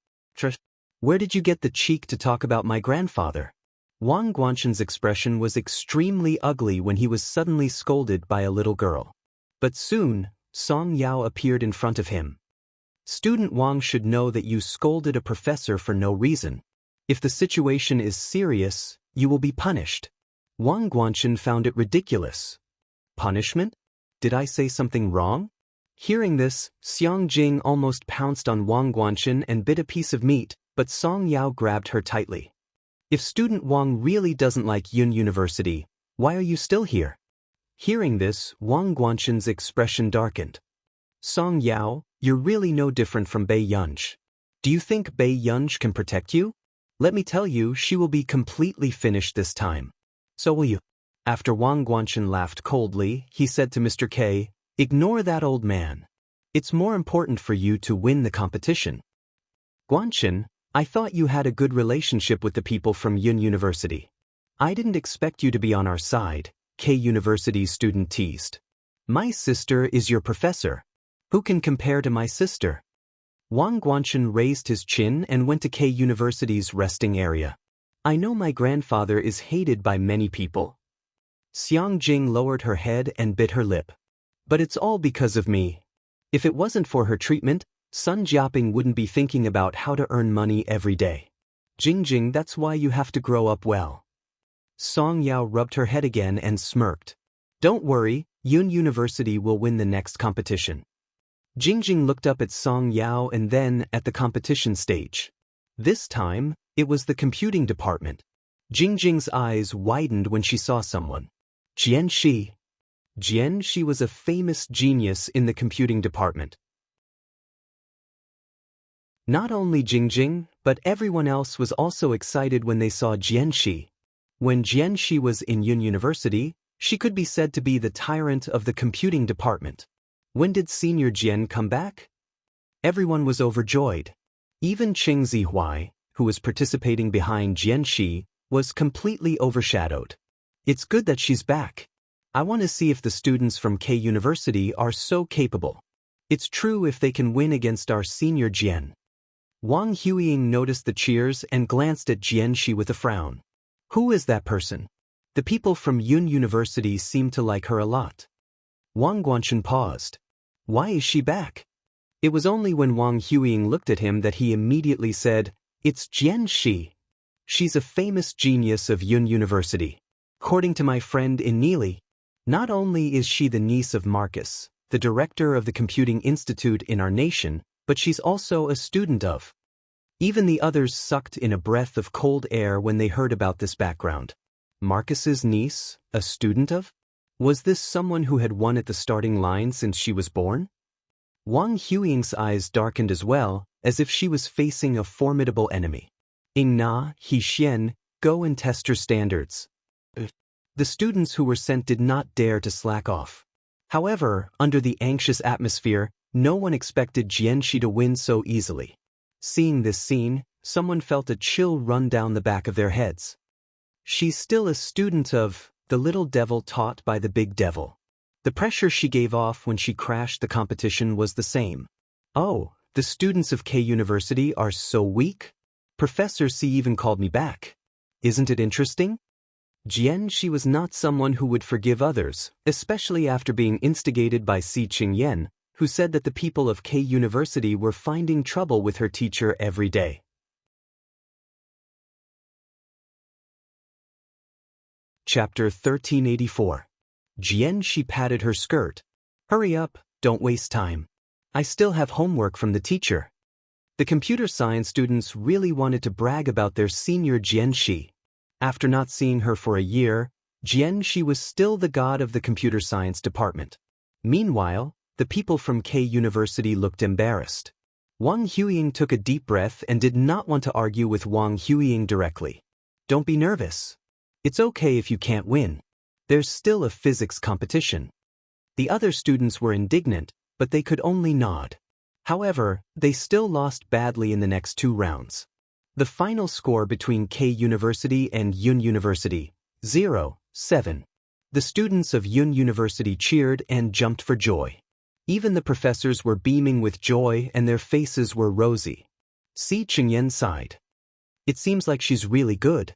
Where did you get the cheek to talk about my grandfather?" Wang Guanshan's expression was extremely ugly when he was suddenly scolded by a little girl. But soon, Song Yao appeared in front of him. "Student Wang should know that you scolded a professor for no reason. If the situation is serious, you will be punished." Wang Guanchen found it ridiculous. Punishment? Did I say something wrong? Hearing this, Xiang Jing almost pounced on Wang Guanchen and bit a piece of meat, but Song Yao grabbed her tightly. If student Wang really doesn't like Yun University, why are you still here? Hearing this, Wang Guanchen's expression darkened. Song Yao, you're really no different from Bei Yunj. Do you think Bei Yunj can protect you? Let me tell you, she will be completely finished this time. So will you. After Wang Guanchen laughed coldly, he said to Mr. K, ignore that old man. It's more important for you to win the competition. Guanchen, I thought you had a good relationship with the people from Yun University. I didn't expect you to be on our side, K University's student teased. My sister is your professor. Who can compare to my sister? Wang Guanchen raised his chin and went to K University's resting area. I know my grandfather is hated by many people. Xiang Jing lowered her head and bit her lip. But it's all because of me. If it wasn't for her treatment, Sun Jiaping wouldn't be thinking about how to earn money every day. Jingjing, that's why you have to grow up well. Song Yao rubbed her head again and smirked. Don't worry, Yun University will win the next competition. Jingjing looked up at Song Yao and then at the competition stage. This time, it was the computing department. Jingjing's eyes widened when she saw someone. Xianxia. Xianxia was a famous genius in the computing department. Not only Jingjing, but everyone else was also excited when they saw Xianxia. When Xianxia was in Yun University, she could be said to be the tyrant of the computing department. When did Senior Jian come back? Everyone was overjoyed. Even Qing Zihuai, who was participating behind Xianxia, was completely overshadowed. It's good that she's back. I want to see if the students from K University are so capable. It's true if they can win against our Senior Jian. Wang Huiying noticed the cheers and glanced at Xianxia with a frown. Who is that person? The people from Yun University seem to like her a lot. Wang Guanchen paused. Why is she back? It was only when Wang Huiying looked at him that he immediately said, It's Xianxia. She's a famous genius of Yun University. According to my friend Inili, not only is she the niece of Marcus, the director of the Computing Institute in our nation, but she's also a student of. Even the others sucked in a breath of cold air when they heard about this background. Marcus's niece, a student of? Was this someone who had won at the starting line since she was born? Wang Huiying's eyes darkened as well, as if she was facing a formidable enemy. Ingna, He Xian, go and test her standards. The students who were sent did not dare to slack off. However, under the anxious atmosphere, no one expected Xianxia to win so easily. Seeing this scene, someone felt a chill run down the back of their heads. She's still a student of the little devil taught by the big devil. The pressure she gave off when she crashed the competition was the same. Oh, the students of K University are so weak? Professor C even called me back. Isn't it interesting? Xianxia was not someone who would forgive others, especially after being instigated by Si Qingyan, who said that the people of K University were finding trouble with her teacher every day. Chapter 1384. Xianxia patted her skirt. Hurry up, don't waste time. I still have homework from the teacher. The computer science students really wanted to brag about their senior Xianxia. After not seeing her for a year, Xianxia was still the god of the computer science department. Meanwhile, the people from K University looked embarrassed. Wang Huiying took a deep breath and did not want to argue with Wang Huiying directly. Don't be nervous. It's okay if you can't win. There's still a physics competition. The other students were indignant, but they could only nod. However, they still lost badly in the next 2 rounds. The final score between K University and Yun University, 0-7. The students of Yun University cheered and jumped for joy. Even the professors were beaming with joy and their faces were rosy. Si Qingyan sighed. It seems like she's really good.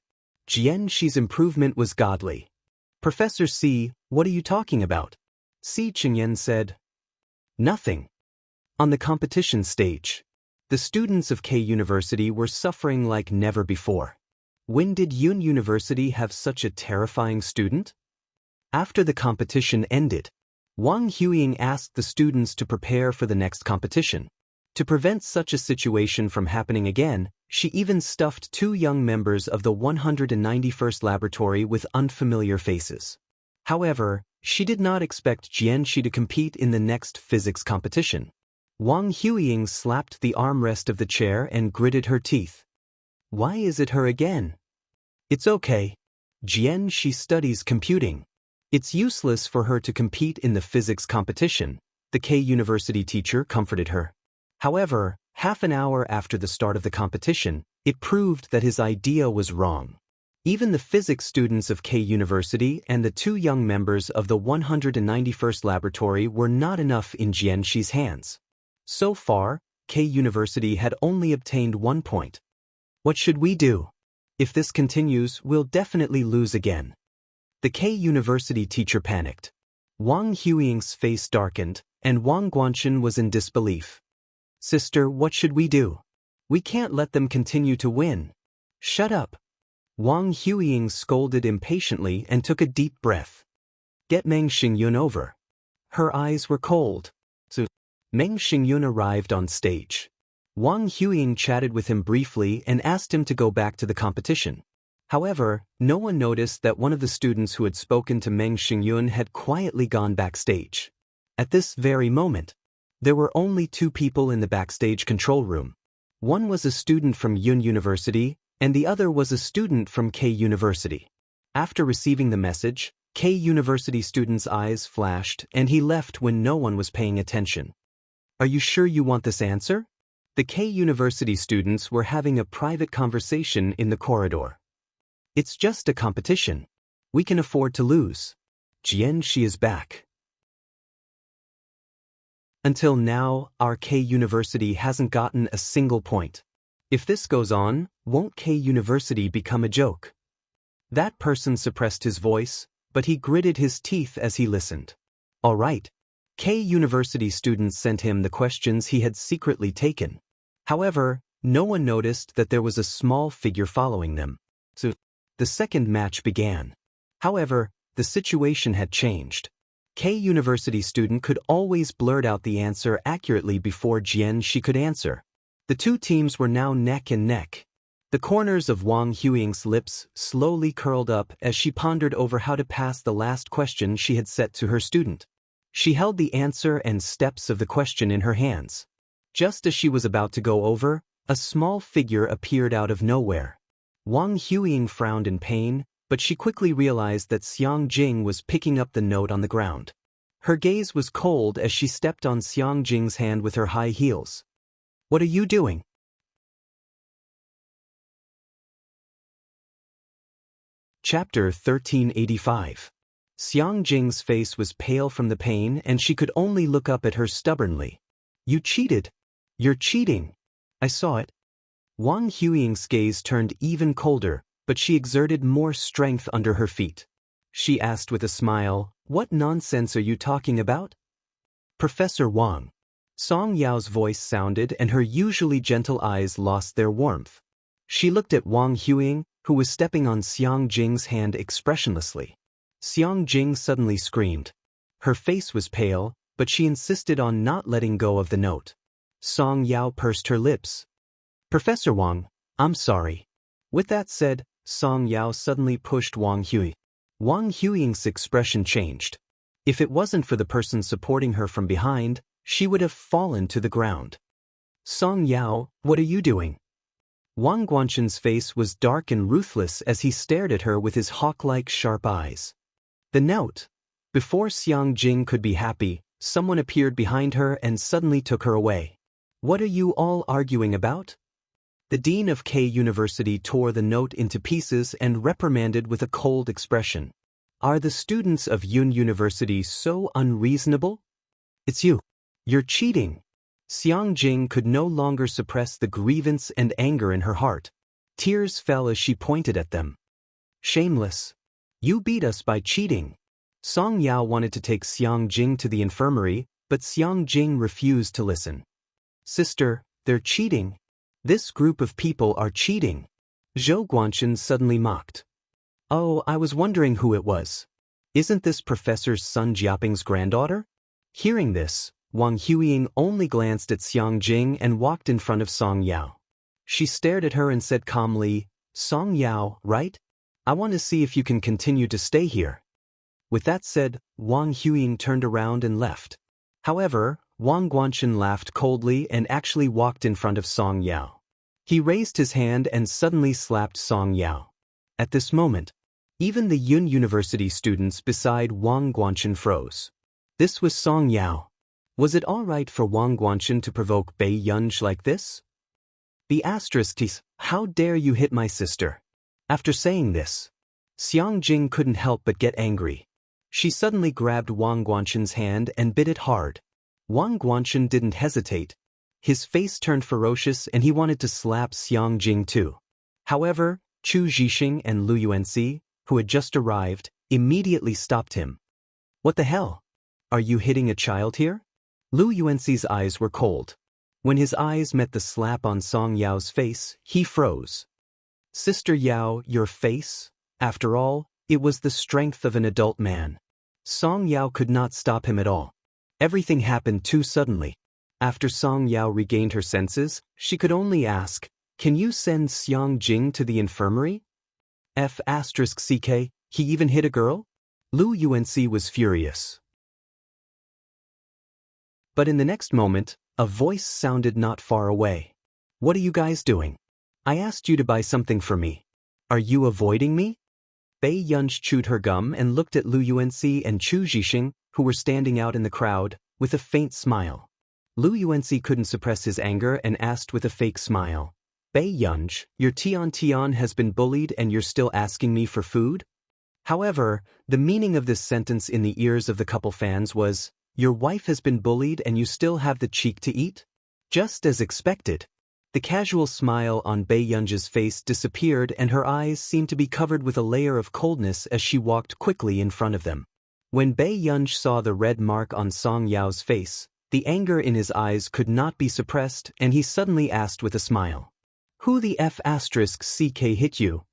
Xianxia's improvement was godly. Professor C, what are you talking about? Si Qingyan said. Nothing. On the competition stage, the students of K University were suffering like never before. When did Yun University have such a terrifying student? After the competition ended, Wang Huiying asked the students to prepare for the next competition. To prevent such a situation from happening again, she even stuffed 2 young members of the 191st laboratory with unfamiliar faces. However, she did not expect Xianxia to compete in the next physics competition. Wang Huiying slapped the armrest of the chair and gritted her teeth. Why is it her again? It's okay. Xianxia studies computing. It's useless for her to compete in the physics competition, the K University teacher comforted her. However, half an hour after the start of the competition, it proved that his idea was wrong. Even the physics students of K University and the 2 young members of the 191st laboratory were not enough in Xianxia's hands. So far, K University had only obtained 1 point. What should we do? If this continues, we'll definitely lose again. The K University teacher panicked. Wang Huiying's face darkened, and Wang Guanchen was in disbelief. Sister, what should we do? We can't let them continue to win. Shut up. Wang Huiying scolded impatiently and took a deep breath. Get Meng Xingyun over. Her eyes were cold. So, Meng Xingyun arrived on stage. Wang Huiying chatted with him briefly and asked him to go back to the competition. However, no one noticed that one of the students who had spoken to Meng Xingyun had quietly gone backstage. At this very moment, there were only 2 people in the backstage control room. One was a student from Yun University, and the other was a student from K University. After receiving the message, K University student's eyes flashed and he left when no one was paying attention. Are you sure you want this answer? The K University students were having a private conversation in the corridor. It's just a competition. We can afford to lose. Xianxia is back. Until now, our K University hasn't gotten a single point. If this goes on, won't K University become a joke? That person suppressed his voice, but he gritted his teeth as he listened. All right. K University students sent him the questions he had secretly taken. However, no one noticed that there was a small figure following them. So, the second match began. However, the situation had changed. K University student could always blurt out the answer accurately before Xianxia could answer. The 2 teams were now neck and neck. The corners of Wang Huiying's lips slowly curled up as she pondered over how to pass the last question she had set to her student. She held the answer and steps of the question in her hands. Just as she was about to go over, a small figure appeared out of nowhere. Wang Huiying frowned in pain, but she quickly realized that Xiang Jing was picking up the note on the ground. Her gaze was cold as she stepped on Xiang Jing's hand with her high heels. What are you doing? Chapter 1385. Xiang Jing's face was pale from the pain and she could only look up at her stubbornly. You cheated. You're cheating. I saw it. Wang Huiying's gaze turned even colder, but she exerted more strength under her feet. She asked with a smile, What nonsense are you talking about? Professor Wang. Song Yao's voice sounded and her usually gentle eyes lost their warmth. She looked at Wang Huiying, who was stepping on Xiang Jing's hand expressionlessly. Xiang Jing suddenly screamed. Her face was pale, but she insisted on not letting go of the note. Song Yao pursed her lips. Professor Wang, I'm sorry. With that said, Song Yao suddenly pushed Wang Huiying. Wang Huiying's expression changed. If it wasn't for the person supporting her from behind, she would have fallen to the ground. Song Yao, what are you doing? Wang Guanchen's face was dark and ruthless as he stared at her with his hawk-like sharp eyes. The note. Before Xiang Jing could be happy, someone appeared behind her and suddenly took her away. What are you all arguing about? The dean of K University tore the note into pieces and reprimanded with a cold expression. Are the students of Yun University so unreasonable? It's you. You're cheating. Xiang Jing could no longer suppress the grievance and anger in her heart. Tears fell as she pointed at them. Shameless. You beat us by cheating. Song Yao wanted to take Xiang Jing to the infirmary, but Xiang Jing refused to listen. Sister, they're cheating. This group of people are cheating. Zhou Guanchen suddenly mocked. Oh, I was wondering who it was. Isn't this Professor Sun Jiaping's granddaughter? Hearing this, Wang Huiying only glanced at Xiang Jing and walked in front of Song Yao. She stared at her and said calmly, Song Yao, right? I want to see if you can continue to stay here. With that said, Wang Huiying turned around and left. However, Wang Guanchen laughed coldly and actually walked in front of Song Yao. He raised his hand and suddenly slapped Song Yao. At this moment, even the Yun University students beside Wang Guanchen froze. This was Song Yao. Was it all right for Wang Guanchen to provoke Bei Yunj like this? The asterisk, how dare you hit my sister? After saying this, Xiang Jing couldn't help but get angry. She suddenly grabbed Wang Guanchen's hand and bit it hard. Wang Guanchen didn't hesitate. His face turned ferocious and he wanted to slap Xiang Jing too. However, Chu Zhixing and Lu Yuanxi, who had just arrived, immediately stopped him. What the hell? Are you hitting a child here? Lu Yuanxi's eyes were cold. When his eyes met the slap on Song Yao's face, he froze. Sister Yao, your face? After all, it was the strength of an adult man. Song Yao could not stop him at all. Everything happened too suddenly. After Song Yao regained her senses, she could only ask, can you send Xiang Jing to the infirmary? F***ck, he even hit a girl? Lu Yuanxi was furious. But in the next moment, a voice sounded not far away. What are you guys doing? I asked you to buy something for me. Are you avoiding me? Bei Yunj chewed her gum and looked at Lu Yuanxi and Chu Zhixing, who were standing out in the crowd, with a faint smile. Lu Yuanxi couldn't suppress his anger and asked with a fake smile, Bei Yunj, your Tian has been bullied and you're still asking me for food? However, the meaning of this sentence in the ears of the couple fans was, your wife has been bullied and you still have the cheek to eat? Just as expected. The casual smile on Bei Yunj's face disappeared and her eyes seemed to be covered with a layer of coldness as she walked quickly in front of them. When Bei Yunj saw the red mark on Song Yao's face, the anger in his eyes could not be suppressed and he suddenly asked with a smile, who the F***ck hit you?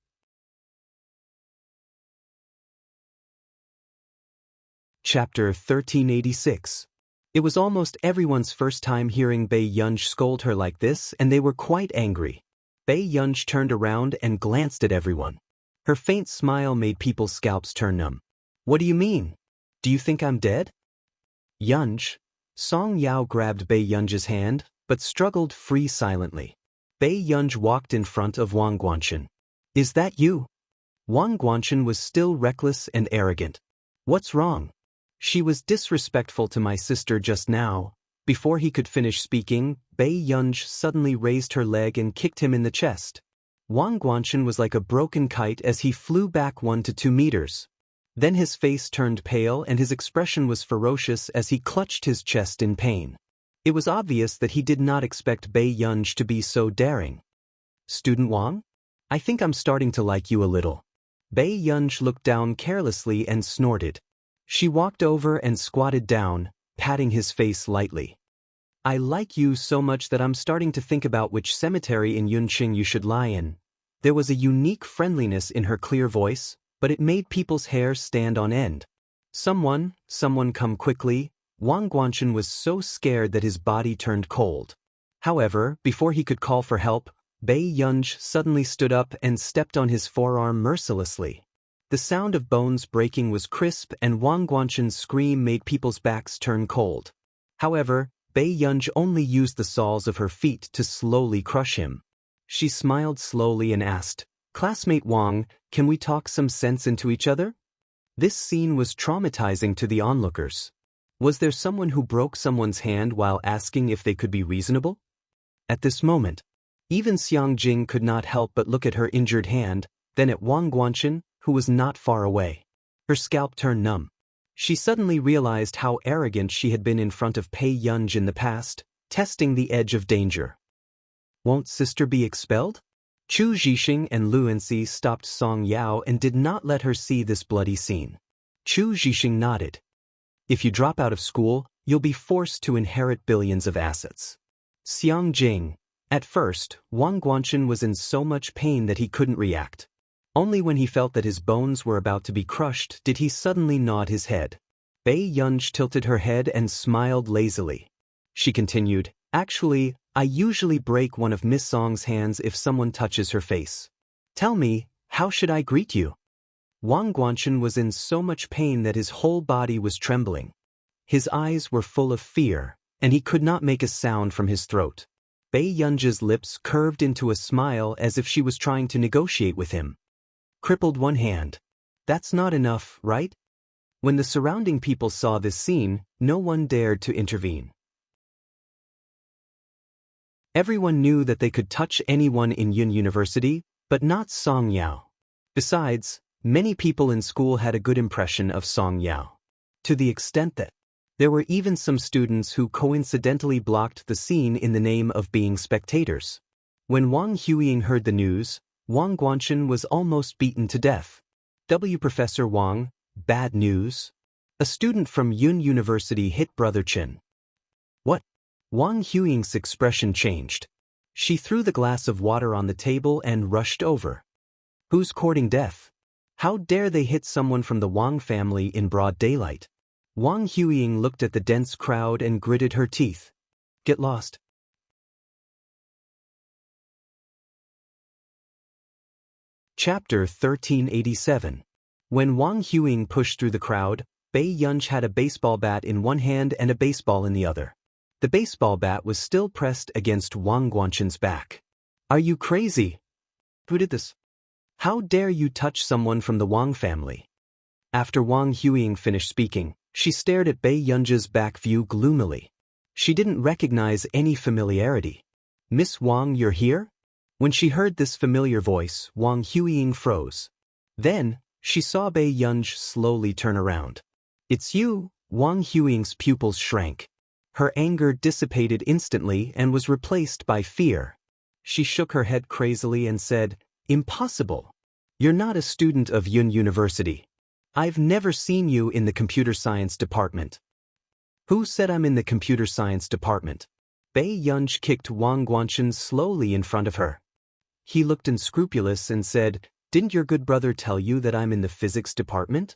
Chapter 1386. It was almost everyone's first time hearing Bei Yunj scold her like this and they were quite angry. Bei Yunj turned around and glanced at everyone. Her faint smile made people's scalps turn numb. What do you mean? Do you think I'm dead? Yunj. Song Yao grabbed Bei Yunj's hand, but struggled free silently. Bei Yunj walked in front of Wang Guanchen. Is that you? Wang Guanchen was still reckless and arrogant. What's wrong? She was disrespectful to my sister just now. Before he could finish speaking, Bei Yunj suddenly raised her leg and kicked him in the chest. Wang Guanchen was like a broken kite as he flew back 1 to 2 meters. Then his face turned pale and his expression was ferocious as he clutched his chest in pain. It was obvious that he did not expect Bei Yunj to be so daring. Student Wang? I think I'm starting to like you a little. Bei Yunj looked down carelessly and snorted. She walked over and squatted down, patting his face lightly. I like you so much that I'm starting to think about which cemetery in Yunqing you should lie in. There was a unique friendliness in her clear voice, but it made people's hair stand on end. Someone come quickly. Wang Guanchen was so scared that his body turned cold. However, before he could call for help, Bei Yunj suddenly stood up and stepped on his forearm mercilessly. The sound of bones breaking was crisp and Wang Guanchen's scream made people's backs turn cold. However, Bei Yunj only used the soles of her feet to slowly crush him. She smiled slowly and asked, Classmate Wang, can we talk some sense into each other? This scene was traumatizing to the onlookers. Was there someone who broke someone's hand while asking if they could be reasonable? At this moment, even Xiang Jing could not help but look at her injured hand, then at Wang Guanchen, who was not far away. Her scalp turned numb. She suddenly realized how arrogant she had been in front of Bei Yunj in the past, testing the edge of danger. Won't sister be expelled? Chu Zhixing and Lu Yuanxi stopped Song Yao and did not let her see this bloody scene. Chu Zhixing nodded. If you drop out of school, you'll be forced to inherit billions of assets. Xiang Jing, At first, Wang Guanchen was in so much pain that he couldn't react. Only when he felt that his bones were about to be crushed did he suddenly nod his head. Bei Yunj tilted her head and smiled lazily. She continued, "Actually, I usually break one of Miss Song's hands if someone touches her face. Tell me, how should I greet you?" Wang Guanchen was in so much pain that his whole body was trembling. His eyes were full of fear, and he could not make a sound from his throat. Bei Yunj's lips curved into a smile as if she was trying to negotiate with him. Crippled one hand. That's not enough, right? When the surrounding people saw this scene, no one dared to intervene. Everyone knew that they could touch anyone in Yun University, but not Song Yao. Besides, many people in school had a good impression of Song Yao, to the extent that there were even some students who coincidentally blocked the scene in the name of being spectators. When Wang Huiying heard the news, Wang Guanchen was almost beaten to death. Professor Wang, bad news? A student from Yun University hit Brother Chen. What? Wang Huiying's expression changed. She threw the glass of water on the table and rushed over. Who's courting death? How dare they hit someone from the Wang family in broad daylight? Wang Huiying looked at the dense crowd and gritted her teeth. Get lost. Chapter 1387. When Wang Huiying pushed through the crowd, Bei Yunj had a baseball bat in one hand and a baseball in the other. The baseball bat was still pressed against Wang Guanchen's back. Are you crazy? Who did this? How dare you touch someone from the Wang family? After Wang Huiying finished speaking, she stared at Bei Yunj's back view gloomily. She didn't recognize any familiarity. Miss Wang, you're here? When she heard this familiar voice, Wang Huiying froze. Then, she saw Bei Yunj slowly turn around. It's you? Wang Huiying's pupils shrank. Her anger dissipated instantly and was replaced by fear. She shook her head crazily and said, Impossible. You're not a student of Yun University. I've never seen you in the computer science department. Who said I'm in the computer science department? Bei Yunj kicked Wang Guanchen slowly in front of her. He looked unscrupulous and said, Didn't your good brother tell you that I'm in the physics department?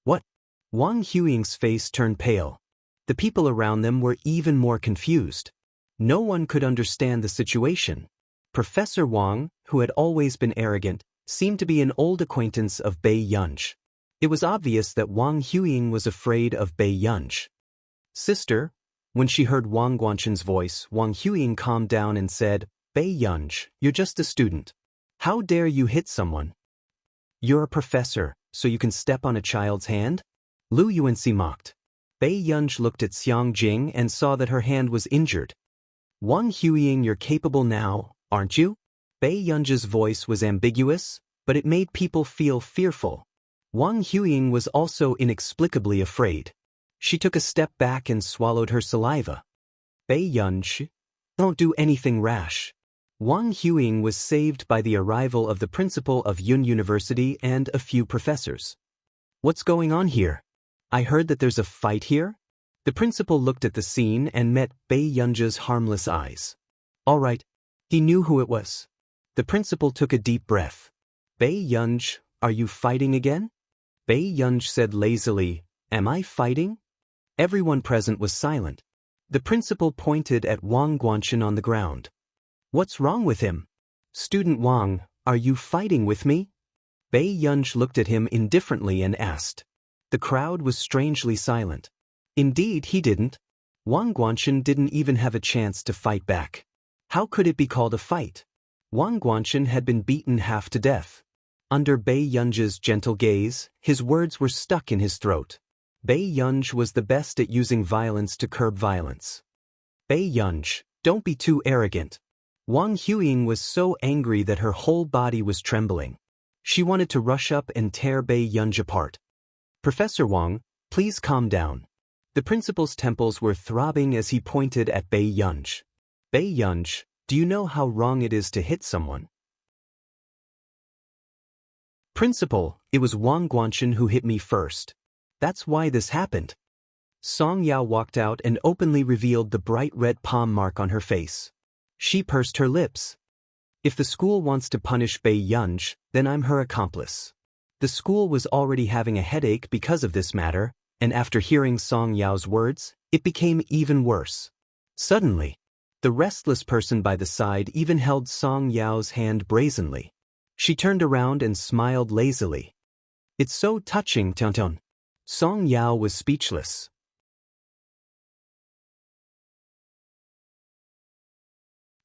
What? Wang Huiying's face turned pale. The people around them were even more confused. No one could understand the situation. Professor Wang, who had always been arrogant, seemed to be an old acquaintance of Bei Yunj. It was obvious that Wang Huiying was afraid of Bei Yunj. Sister, when she heard Wang Guanchen's voice, Wang Huiying calmed down and said, Bei Yunj, you're just a student. How dare you hit someone? You're a professor, so you can step on a child's hand? Lu Yuanxi mocked. Bei Yunj looked at Xiang Jing and saw that her hand was injured. Wang Huiying, you're capable now, aren't you? Bei Yunj's voice was ambiguous, but it made people feel fearful. Wang Huiying was also inexplicably afraid. She took a step back and swallowed her saliva. Bei Yunj, don't do anything rash. Wang Huiying was saved by the arrival of the principal of Yun University and a few professors. What's going on here? I heard that there's a fight here? The principal looked at the scene and met Bei Yunj's harmless eyes. All right, he knew who it was. The principal took a deep breath. Bei Yunj, are you fighting again? Bei Yunj said lazily, Am I fighting? Everyone present was silent. The principal pointed at Wang Guanchen on the ground. What's wrong with him? Student Wang, are you fighting with me? Bei Yunj looked at him indifferently and asked. The crowd was strangely silent. Indeed, he didn't. Wang Guanchen didn't even have a chance to fight back. How could it be called a fight? Wang Guanchen had been beaten half to death. Under Bei Yunj's gentle gaze, his words were stuck in his throat. Bei Yunj was the best at using violence to curb violence. Bei Yunj, don't be too arrogant. Wang Huiying was so angry that her whole body was trembling. She wanted to rush up and tear Bei Yunj apart. Professor Wang, please calm down. The principal's temples were throbbing as he pointed at Bei Yunj. Bei Yunj, do you know how wrong it is to hit someone? Principal, it was Wang Guanchen who hit me first. That's why this happened. Song Yao walked out and openly revealed the bright red palm mark on her face. She pursed her lips. If the school wants to punish Bei Yunj, then I'm her accomplice. The school was already having a headache because of this matter, and after hearing Song Yao's words, it became even worse. Suddenly, the restless person by the side even held Song Yao's hand brazenly. She turned around and smiled lazily. It's so touching, Tonton. Song Yao was speechless.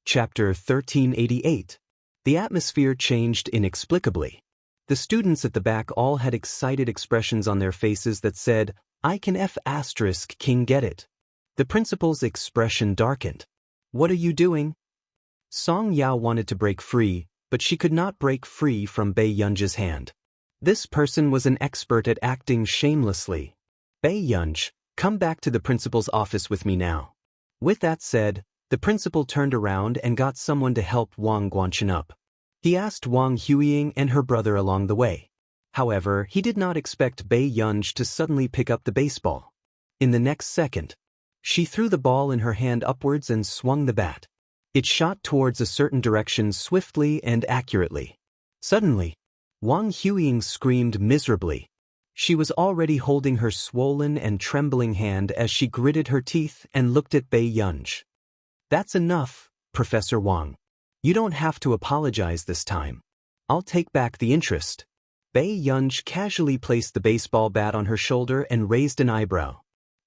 Chapter 1388. The atmosphere changed inexplicably. The students at the back all had excited expressions on their faces that said, I can F*** King get it. The principal's expression darkened. What are you doing? Song Yao wanted to break free, but she could not break free from Bei Yunj's hand. This person was an expert at acting shamelessly. Bei Yunj, come back to the principal's office with me now. With that said, the principal turned around and got someone to help Wang Guanchen up. He asked Wang Huiying and her brother along the way. However, he did not expect Bei Yunj to suddenly pick up the baseball. In the next second, she threw the ball in her hand upwards and swung the bat. It shot towards a certain direction swiftly and accurately. Suddenly, Wang Huiying screamed miserably. She was already holding her swollen and trembling hand as she gritted her teeth and looked at Bei Yunj. That's enough, Professor Wang. You don't have to apologize this time. I'll take back the interest. Bei Yunj casually placed the baseball bat on her shoulder and raised an eyebrow.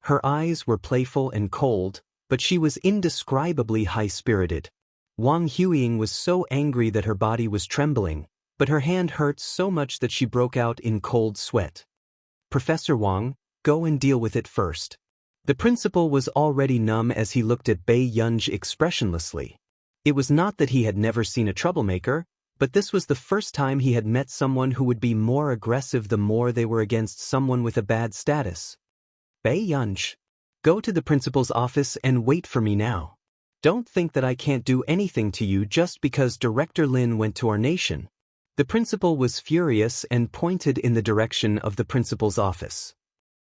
Her eyes were playful and cold, but she was indescribably high-spirited. Wang Huiying was so angry that her body was trembling, but her hand hurt so much that she broke out in cold sweat. Professor Wang, go and deal with it first. The principal was already numb as he looked at Bei Yunj expressionlessly. It was not that he had never seen a troublemaker, but this was the first time he had met someone who would be more aggressive the more they were against someone with a bad status. Bei Yunj, go to the principal's office and wait for me now. Don't think that I can't do anything to you just because Director Lin went to our nation. The principal was furious and pointed in the direction of the principal's office.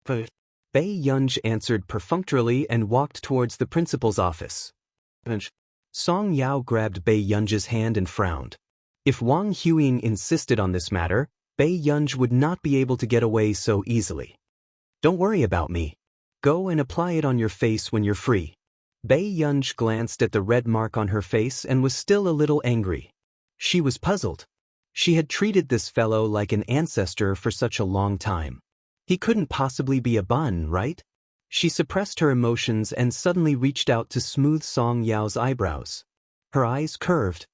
Bei Yunj answered perfunctorily and walked towards the principal's office. Song Yao grabbed Bei Yunj's hand and frowned. If Wang Huiying insisted on this matter, Bei Yunj would not be able to get away so easily. Don't worry about me. Go and apply it on your face when you're free. Bei Yunj glanced at the red mark on her face and was still a little angry. She was puzzled. She had treated this fellow like an ancestor for such a long time. He couldn't possibly be a bun, right? She suppressed her emotions and suddenly reached out to smooth Song Yao's eyebrows. Her eyes curved.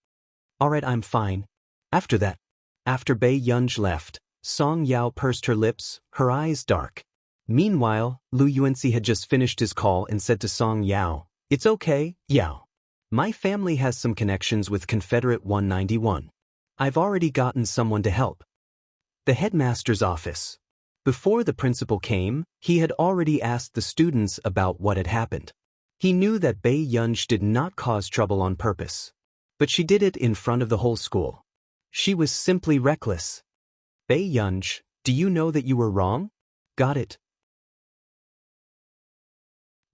All right, I'm fine. After Bei Yunj left, Song Yao pursed her lips, her eyes dark. Meanwhile, Lu Yuanxi had just finished his call and said to Song Yao, It's okay, Yao. My family has some connections with Confederate 191. I've already gotten someone to help. The headmaster's office. Before the principal came, he had already asked the students about what had happened. He knew that Bei Yunj did not cause trouble on purpose. But she did it in front of the whole school. She was simply reckless. Bei Yunj, do you know that you were wrong? Got it.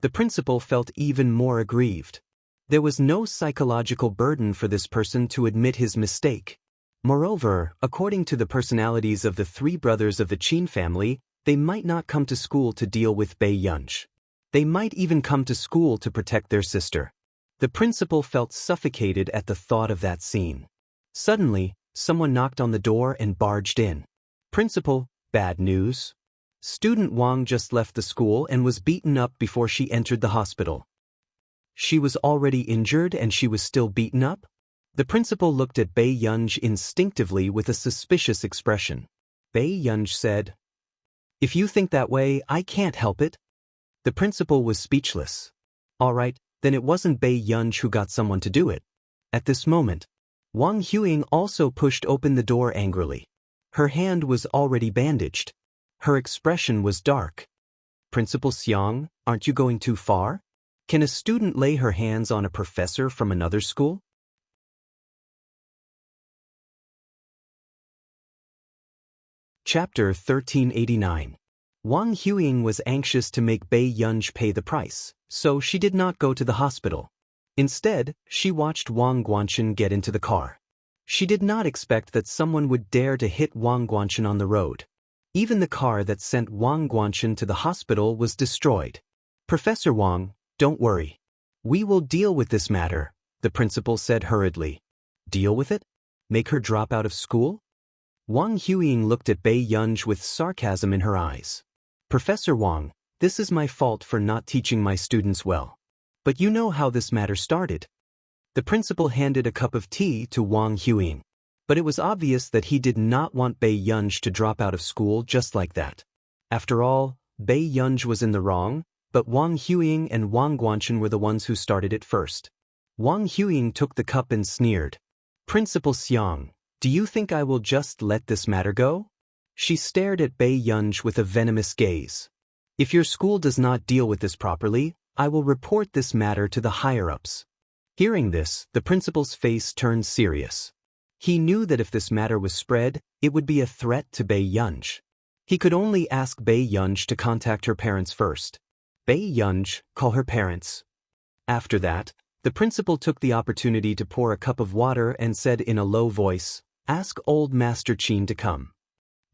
The principal felt even more aggrieved. There was no psychological burden for this person to admit his mistake. Moreover, according to the personalities of the three brothers of the Qin family, they might not come to school to deal with Bei Yunj. They might even come to school to protect their sister. The principal felt suffocated at the thought of that scene. Suddenly, someone knocked on the door and barged in. Principal, bad news. Student Wang just left the school and was beaten up before she entered the hospital. She was already injured and she was still beaten up? The principal looked at Bei Yunj instinctively with a suspicious expression. Bei Yunj said, If you think that way, I can't help it. The principal was speechless. All right, then it wasn't Bei Yunj who got someone to do it. At this moment, Wang Huiying also pushed open the door angrily. Her hand was already bandaged. Her expression was dark. Principal Xiang, aren't you going too far? Can a student lay her hands on a professor from another school? Chapter 1389. Wang Huiying was anxious to make Bei Yunj pay the price, so she did not go to the hospital. Instead, she watched Wang Guanchen get into the car. She did not expect that someone would dare to hit Wang Guanchen on the road. Even the car that sent Wang Guanchen to the hospital was destroyed. Professor Wang, don't worry. We will deal with this matter, the principal said hurriedly. Deal with it? Make her drop out of school? Wang Huiying looked at Bei Yunj with sarcasm in her eyes. Professor Wang, this is my fault for not teaching my students well. But you know how this matter started. The principal handed a cup of tea to Wang Huiying. But it was obvious that he did not want Bei Yunj to drop out of school just like that. After all, Bei Yunj was in the wrong, but Wang Huiying and Wang Guanchen were the ones who started it first. Wang Huiying took the cup and sneered. Principal Xiang, do you think I will just let this matter go? She stared at Bei Yunj with a venomous gaze. If your school does not deal with this properly, I will report this matter to the higher-ups. Hearing this, the principal's face turned serious. He knew that if this matter was spread, it would be a threat to Bei Yunj. He could only ask Bei Yunj to contact her parents first. Bei Yunj, call her parents. After that, the principal took the opportunity to pour a cup of water and said in a low voice, ask old Master Qin to come.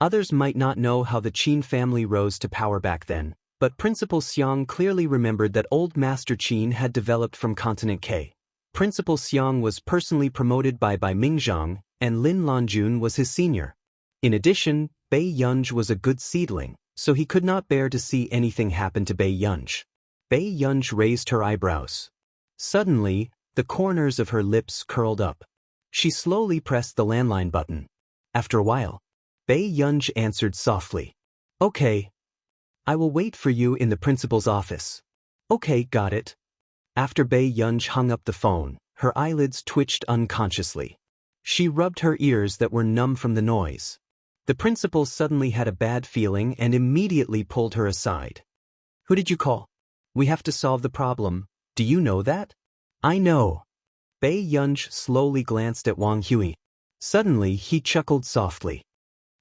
Others might not know how the Qin family rose to power back then, but Principal Xiang clearly remembered that old Master Qin had developed from Continent K. Principal Xiang was personally promoted by Mingzhang, and Lin Lanjun was his senior. In addition, Bei Yunj was a good seedling, so he could not bear to see anything happen to Bei Yunj. Bei Yunj raised her eyebrows. Suddenly, the corners of her lips curled up. She slowly pressed the landline button. After a while, Bei Yunj answered softly. Okay. I will wait for you in the principal's office. Okay, got it. After Bei Yunj hung up the phone, her eyelids twitched unconsciously. She rubbed her ears that were numb from the noise. The principal suddenly had a bad feeling and immediately pulled her aside. Who did you call? We have to solve the problem. Do you know that? I know. Bei Yunj slowly glanced at Wang Hui. Suddenly, he chuckled softly.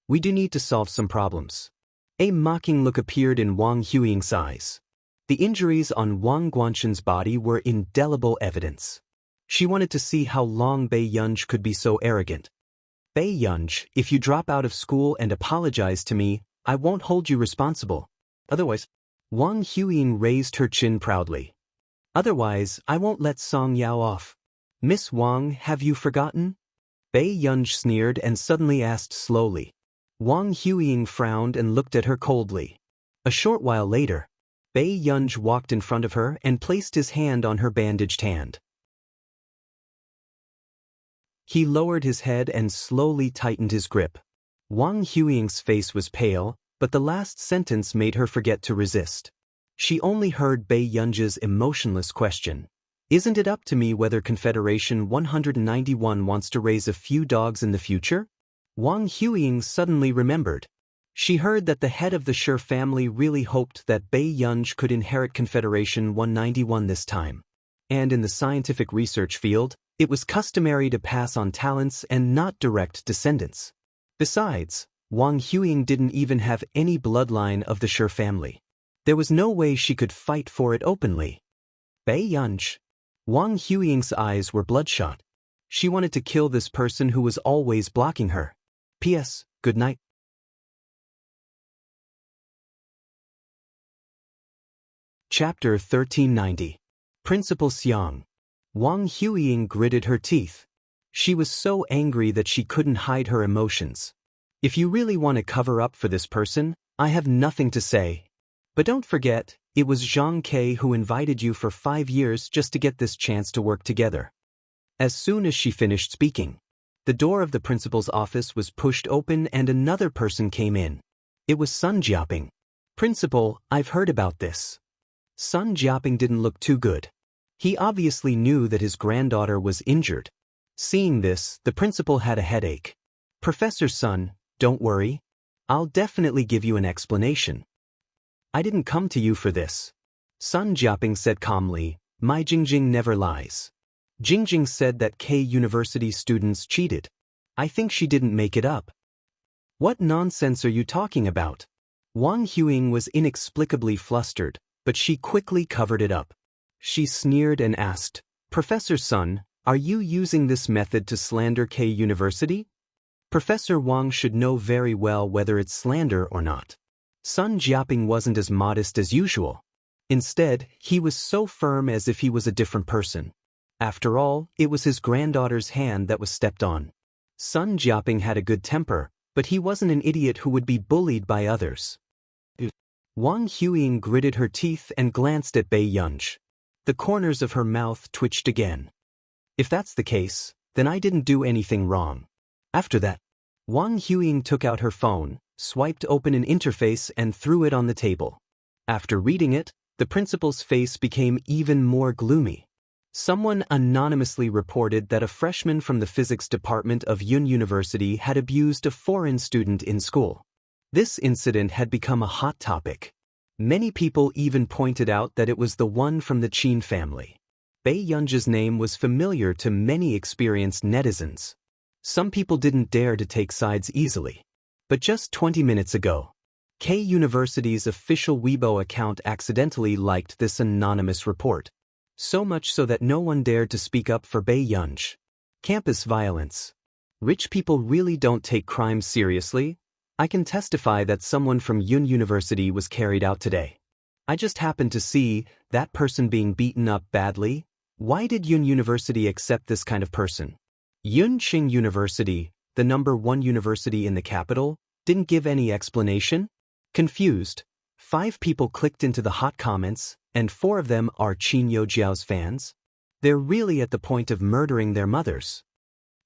We do need to solve some problems. A mocking look appeared in Wang Huiying's eyes. The injuries on Wang Guanchen's body were indelible evidence. She wanted to see how long Bei Yunj could be so arrogant. Bei Yunj, if you drop out of school and apologize to me, I won't hold you responsible. Otherwise, Wang Huiying raised her chin proudly. Otherwise, I won't let Song Yao off. Miss Wang, have you forgotten? Bei Yunj sneered and suddenly asked slowly. Wang Huiying frowned and looked at her coldly. A short while later, Bei Yunj walked in front of her and placed his hand on her bandaged hand. He lowered his head and slowly tightened his grip. Wang Huiying's face was pale, but the last sentence made her forget to resist. She only heard Bei Yunj's emotionless question. Isn't it up to me whether Confederation 191 wants to raise a few dogs in the future? Wang Huiying suddenly remembered. She heard that the head of the Shi family really hoped that Bei Yunj could inherit Confederation 191 this time. And in the scientific research field, it was customary to pass on talents and not direct descendants. Besides, Wang Huiying didn't even have any bloodline of the Shi family. There was no way she could fight for it openly. Bei Yunj. Wang Huiying's eyes were bloodshot. She wanted to kill this person who was always blocking her. P.S. Good night. Chapter 1390. Principal Xiang. Wang Huiying gritted her teeth. She was so angry that she couldn't hide her emotions. If you really want to cover up for this person, I have nothing to say. But don't forget, it was Zhang Ke who invited you for 5 years just to get this chance to work together. As soon as she finished speaking, the door of the principal's office was pushed open and another person came in. It was Sun Jiaping. Principal, I've heard about this. Sun Jiaping didn't look too good. He obviously knew that his granddaughter was injured. Seeing this, the principal had a headache. Professor Sun, don't worry. I'll definitely give you an explanation. I didn't come to you for this. Sun Jiaping said calmly, my Jingjing never lies. Jingjing said that K University students cheated. I think she didn't make it up. What nonsense are you talking about? Wang Huiying was inexplicably flustered, but she quickly covered it up. She sneered and asked, Professor Sun, are you using this method to slander K University? Professor Wang should know very well whether it's slander or not. Sun Jiaping wasn't as modest as usual. Instead, he was so firm as if he was a different person. After all, it was his granddaughter's hand that was stepped on. Sun Jiaping had a good temper, but he wasn't an idiot who would be bullied by others. Wang Huiying gritted her teeth and glanced at Bei Yunj. The corners of her mouth twitched again. If that's the case, then I didn't do anything wrong. After that, Wang Huiying took out her phone, swiped open an interface and threw it on the table. After reading it, the principal's face became even more gloomy. Someone anonymously reported that a freshman from the physics department of Yun University had abused a foreign student in school. This incident had become a hot topic. Many people even pointed out that it was the one from the Qin family. Bei Yunj's name was familiar to many experienced netizens. Some people didn't dare to take sides easily. But just 20 minutes ago, K University's official Weibo account accidentally liked this anonymous report. So much so that no one dared to speak up for Bei Yunj. Campus violence. Rich people really don't take crimes seriously. I can testify that someone from Yun University was carried out today. I just happened to see that person being beaten up badly. Why did Yun University accept this kind of person? Yunqing University, the #1 university in the capital, didn't give any explanation? Confused, 5 people clicked into the hot comments, and 4 of them are Qin Youjiao's fans. They're really at the point of murdering their mothers.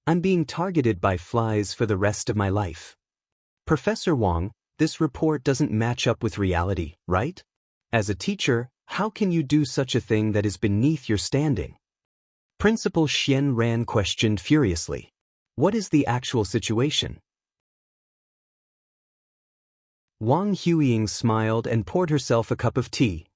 I'm being targeted by flies for the rest of my life. Professor Wang, this report doesn't match up with reality, right? As a teacher, how can you do such a thing that is beneath your standing? Principal Xian Ran questioned furiously. What is the actual situation? Wang Huiying smiled and poured herself a cup of tea.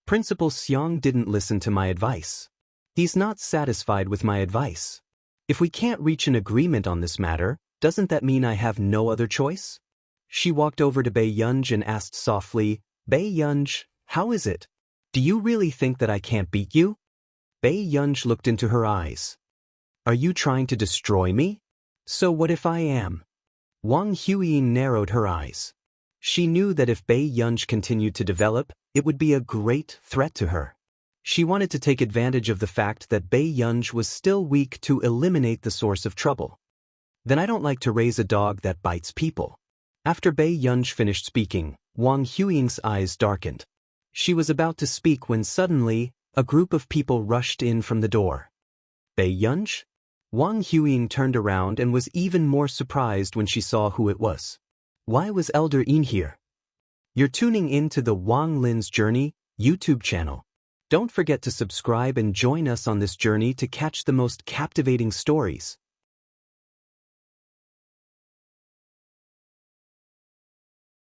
Principal Xiang didn't listen to my advice. He's not satisfied with my advice. If we can't reach an agreement on this matter, doesn't that mean I have no other choice? She walked over to Bei Yunj and asked softly, Bei Yunj, how is it? Do you really think that I can't beat you? Bei Yunj looked into her eyes. Are you trying to destroy me? So what if I am? Wang Huiying narrowed her eyes. She knew that if Bei Yunj continued to develop, it would be a great threat to her. She wanted to take advantage of the fact that Bei Yunj was still weak to eliminate the source of trouble. Then I don't like to raise a dog that bites people. After Bei Yunj finished speaking, Wang Huiying's eyes darkened. She was about to speak when suddenly, a group of people rushed in from the door. Bei Yunj? Wang Huiying turned around and was even more surprised when she saw who it was. Why was Elder Yin here? You're tuning in to the Wang Lin's Journey YouTube channel. Don't forget to subscribe and join us on this journey to catch the most captivating stories.